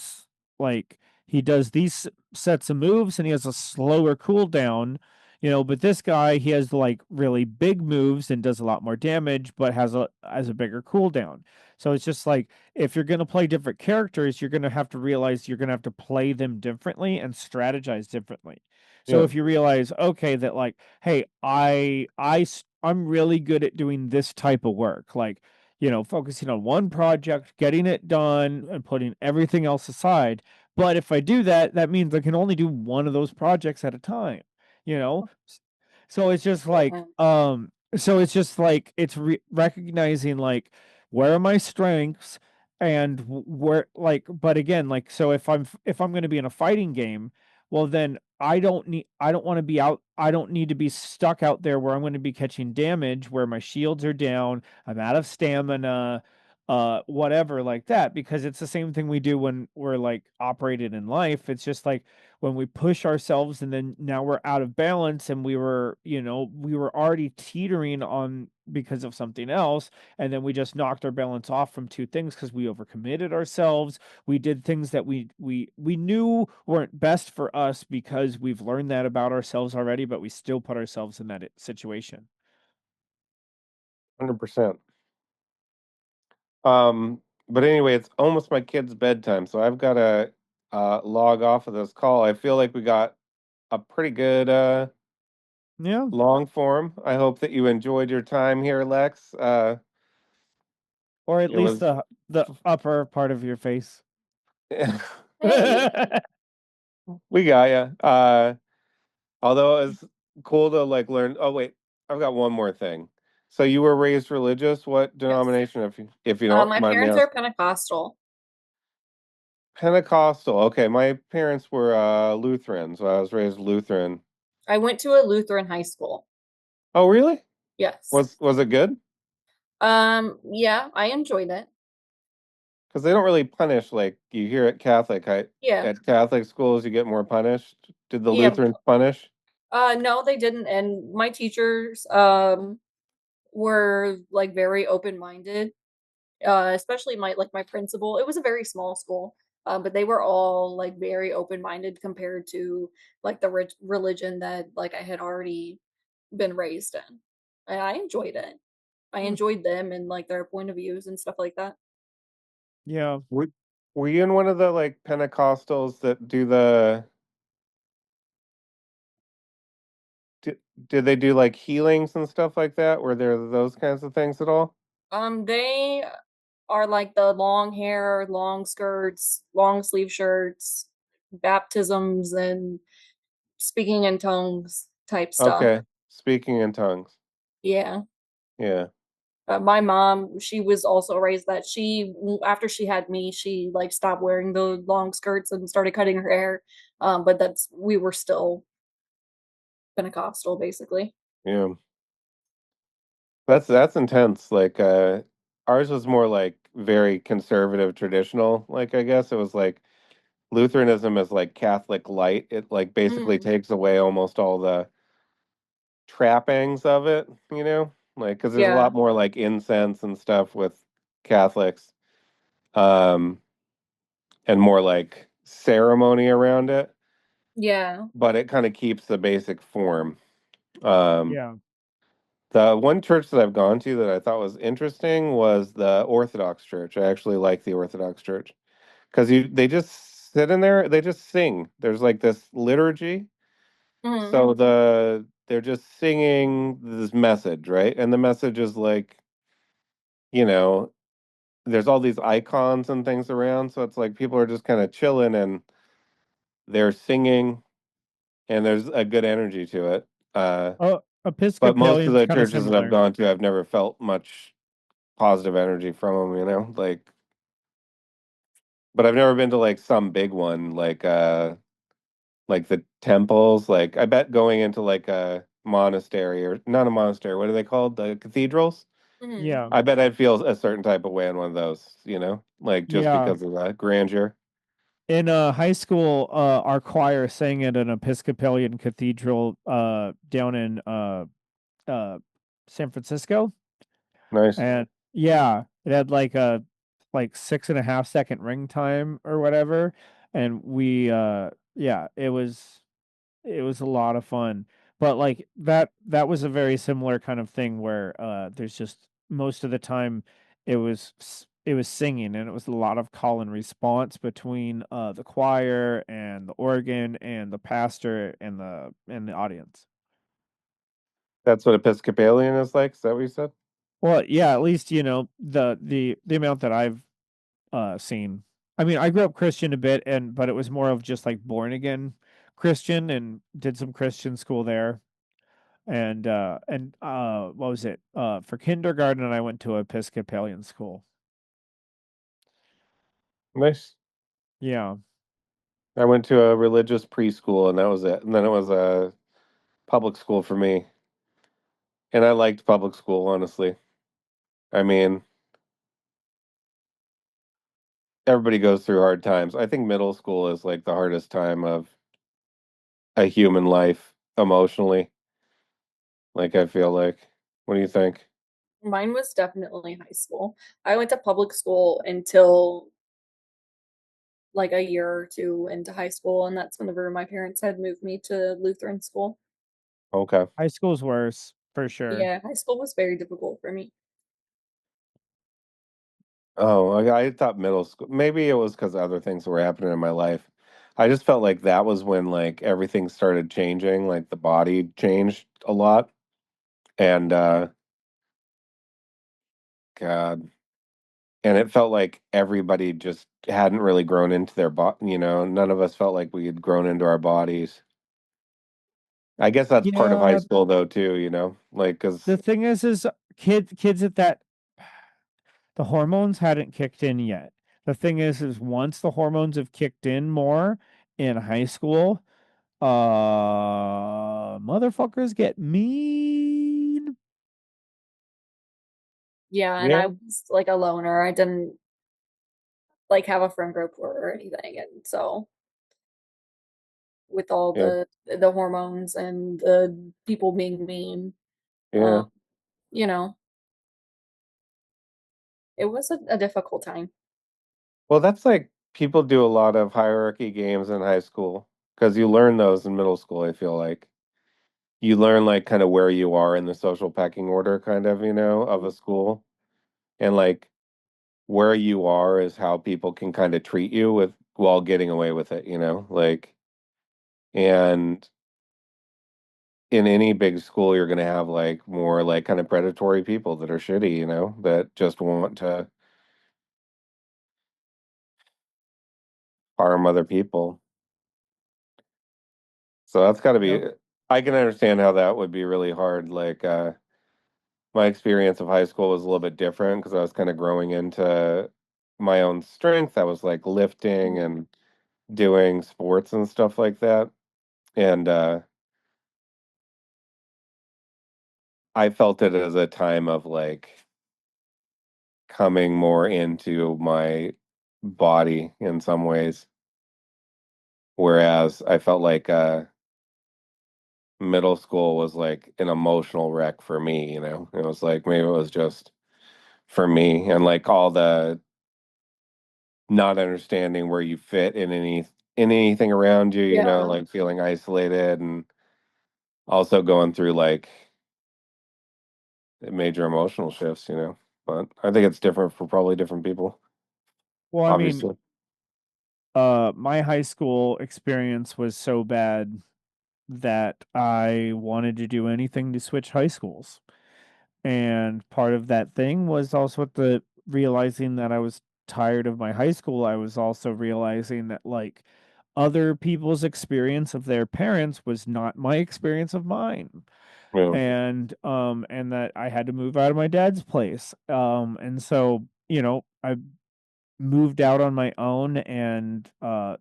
like he does these sets of moves and he has a slower cooldown, but this guy he has like really big moves and does a lot more damage but has a bigger cooldown. So it's just like if you're going to play different characters, you're going to have to realize you're going to have to play them differently and strategize differently. So yeah, if you realize, okay, that like, hey, I'm really good at doing this type of work, like, focusing on one project, getting it done, and putting everything else aside. But if I do that, that means I can only do one of those projects at a time, you know? So it's just like, Yeah. it's recognizing like, where are my strengths and where like but again like so if I'm going to be in a fighting game, well then I don't want to be out I don't need to be stuck out there where I'm going to be catching damage where my shields are down, I'm out of stamina, whatever like that, because it's the same thing we do when we're like operated in life. It's just like when we push ourselves and then now we're out of balance and we were already teetering on because of something else, and then we just knocked our balance off from two things because we overcommitted ourselves. We did things that we knew weren't best for us because we've learned that about ourselves already, but we still put ourselves in that situation. 100%. But anyway, it's almost my kid's bedtime, so I've got to log off of this call. I feel like we got a pretty good Yeah, long form. I hope that you enjoyed your time here, Lex. or at It least was the upper part of your face. Hey. we got you. Although it's cool to like learn. Oh wait, I've got one more thing. So you were raised religious? What Yes. denomination, if you don't My mind me parents are asking? Pentecostal. Pentecostal. Okay, my parents were Lutheran, so I was raised Lutheran. I went to a Lutheran high school. Oh, really? Yes. Was it good? Yeah, I enjoyed it. Because they don't really punish like you hear at Catholic. Yeah. At Catholic schools, you get more punished. Did the Yeah. Lutherans punish? No, they didn't. And my teachers were like very open-minded. Especially my principal. It was a very small school. But they were all like very open-minded compared to like the religion that like I had already been raised in. And I enjoyed it. I Hmm. enjoyed them and like their point of views and stuff like that. Yeah. Were, were you in one of the like Pentecostals that do did, did they do like healings and stuff like that? Were there those kinds of things at all? They are like the long hair, long skirts, long sleeve shirts, baptisms and speaking in tongues type stuff. Okay. Speaking in tongues. Yeah. Yeah. My mom, she was also raised that she, after she had me, she like stopped wearing the long skirts and started cutting her hair. But we were still Pentecostal basically. Yeah. That's intense. Like ours was more like very conservative traditional. Like I guess it was like Lutheranism is like Catholic light. It like basically Mm, takes away almost all the trappings of it, you know? Like cuz there's a yeah. lot more like incense and stuff with Catholics. Um and more like ceremony around it, Yeah. but it kind of keeps the basic form. Um Yeah. The one church that I've gone to that I thought was interesting was the Orthodox Church. I actually like the Orthodox Church because they just sit in there, they just sing. There's like this liturgy, Hmm. so they're just singing this message, right? And the message is like, you know, there's all these icons and things around, so it's like people are just kind of chilling and they're singing and there's a good energy to it. Oh, But most of Episcopalian's the kind of churches that I've similar. gone to, I've never felt much positive energy from them, you know? Like, but I've never been to like some big one, like the temples. Like, I bet going into like a monastery or not a monastery, what are they called? The cathedrals? Mhm. Yeah. I bet I'd feel a certain type of way in one of those, you know? Like, just Yeah. because of the grandeur. In high school, our choir sang at an Episcopalian cathedral down in uh San Francisco. Nice. And yeah, it had like a 6.5 second ring time or whatever. And we yeah, it was a lot of fun. But like that was a very similar kind of thing where there's just most of the time it was singing, and it was a lot of call and response between the choir and the organ and the pastor and the audience. That's what Episcopalian is like? Is that what you said? Well, yeah, at least the amount that I've seen. I mean, I grew up Christian a bit, but it was more of just like born again Christian, and did some Christian school there. And what was it? For kindergarten, I went to Episcopalian school. Nice. Yeah. I went to a religious preschool and that was it. And then it was a public school for me. And I liked public school, honestly. I mean, everybody goes through hard times. I think middle school is like the hardest time of a human life emotionally. Like, I feel like. What do you think? Mine was definitely high school. I went to public school until like a year or two into high school, and that's whenever my parents had moved me to Lutheran school. Okay. High school's worse for sure. Yeah, high school was very difficult for me. Oh, I thought middle school. Maybe it was because other things were happening in my life. I just felt like that was when like everything started changing, like the body changed a lot. And God, and it felt like everybody just hadn't really grown into their body, you know, none of us felt like we had grown into our bodies. I guess that's part of high Yeah, school though too, you know, like because the thing is kids at that the hormones hadn't kicked in yet. The thing is once the hormones have kicked in more in high school, motherfuckers get mean. Yeah, and yeah, I was like a loner. I didn't like have a friend group or anything, and so with all yeah, the hormones and the people being mean, yeah. um, you know, it was a difficult time. Well, that's like people do a lot of hierarchy games in high school because you learn those in middle school. I feel like you learn like kind of where you are in the social pecking order, kind of, you know, of a school, and like where you are is how people can kind of treat you with while getting away with it, you know? Like, and in any big school, you're going to have like more like kind of predatory people that are shitty, you know, that just want to harm other people. So that's got to be, Yep. I can understand how that would be really hard. Like, my experience of high school was a little bit different because I was kind of growing into my own strength. I was like lifting Mhm. and doing sports and stuff like that. And, I felt it as a time of like coming more into my body in some ways, whereas I felt like middle school was like an emotional wreck for me, you know. It was like maybe it was just for me and like all the not understanding where you fit in anything around you, you know, Yeah. like feeling isolated and also going through like major emotional shifts, you know. But I think it's different for probably different people, Well, I mean, obviously. my high school experience was so bad that I wanted to do anything to switch high schools. And part of that thing was also with the realizing that I was tired of my high school. I was also realizing that like other people's experience of their parents was not my experience of mine. Yeah. And that I had to move out of my dad's place. And so, I moved out on my own and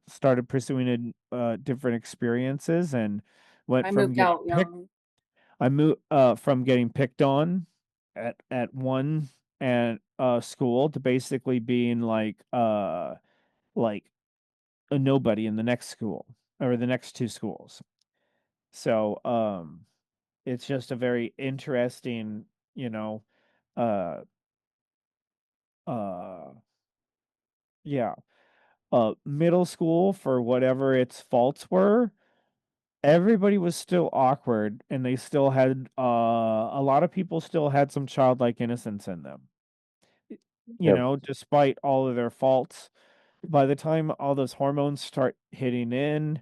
started pursuing different experiences, and went I from moved getting out young. I moved from getting picked on at one and school to basically being like a nobody in the next school, or the next two schools. So it's just a very interesting, uh uh yeah. Middle school, for whatever its faults were, everybody was still awkward, and they still had a lot of people still had some childlike innocence in them. Yep. Despite all of their faults. By the time all those hormones start hitting in,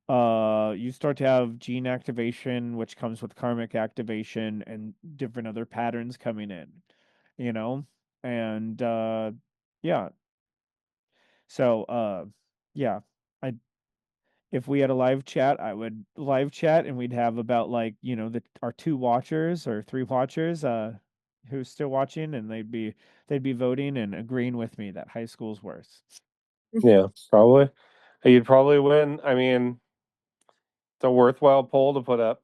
you start to have gene activation, which comes with karmic activation and different other patterns coming in, and yeah. So yeah, I if we had a live chat, I would live chat, and we'd have about our two watchers or three watchers who's still watching, and they'd be voting and agreeing with me that high school's worse. Yeah, probably. You'd probably win. I mean, it's a worthwhile poll to put up.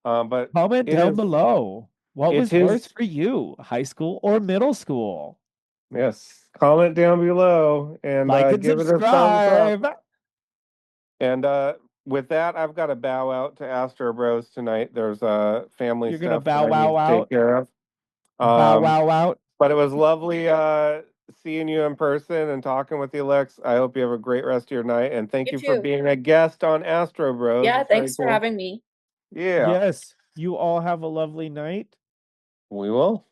But Comment it down is, below. What it was worse is, for you, high school or middle school? yes. Comment down below and Like and give it a thumbs up. subscribe. And with that, I've got to bow out to Astrobros tonight. There's family You're gonna stuff that bow I need wow to take out. care of. Bow wow out. But it was lovely seeing you in person and talking with you, Lex. I hope you have a great rest of your night. And thank You you for too. being a guest on Astro Bros. Yeah, It's very thanks for cool. having me. Yeah, Yes. You all have a lovely night. we will.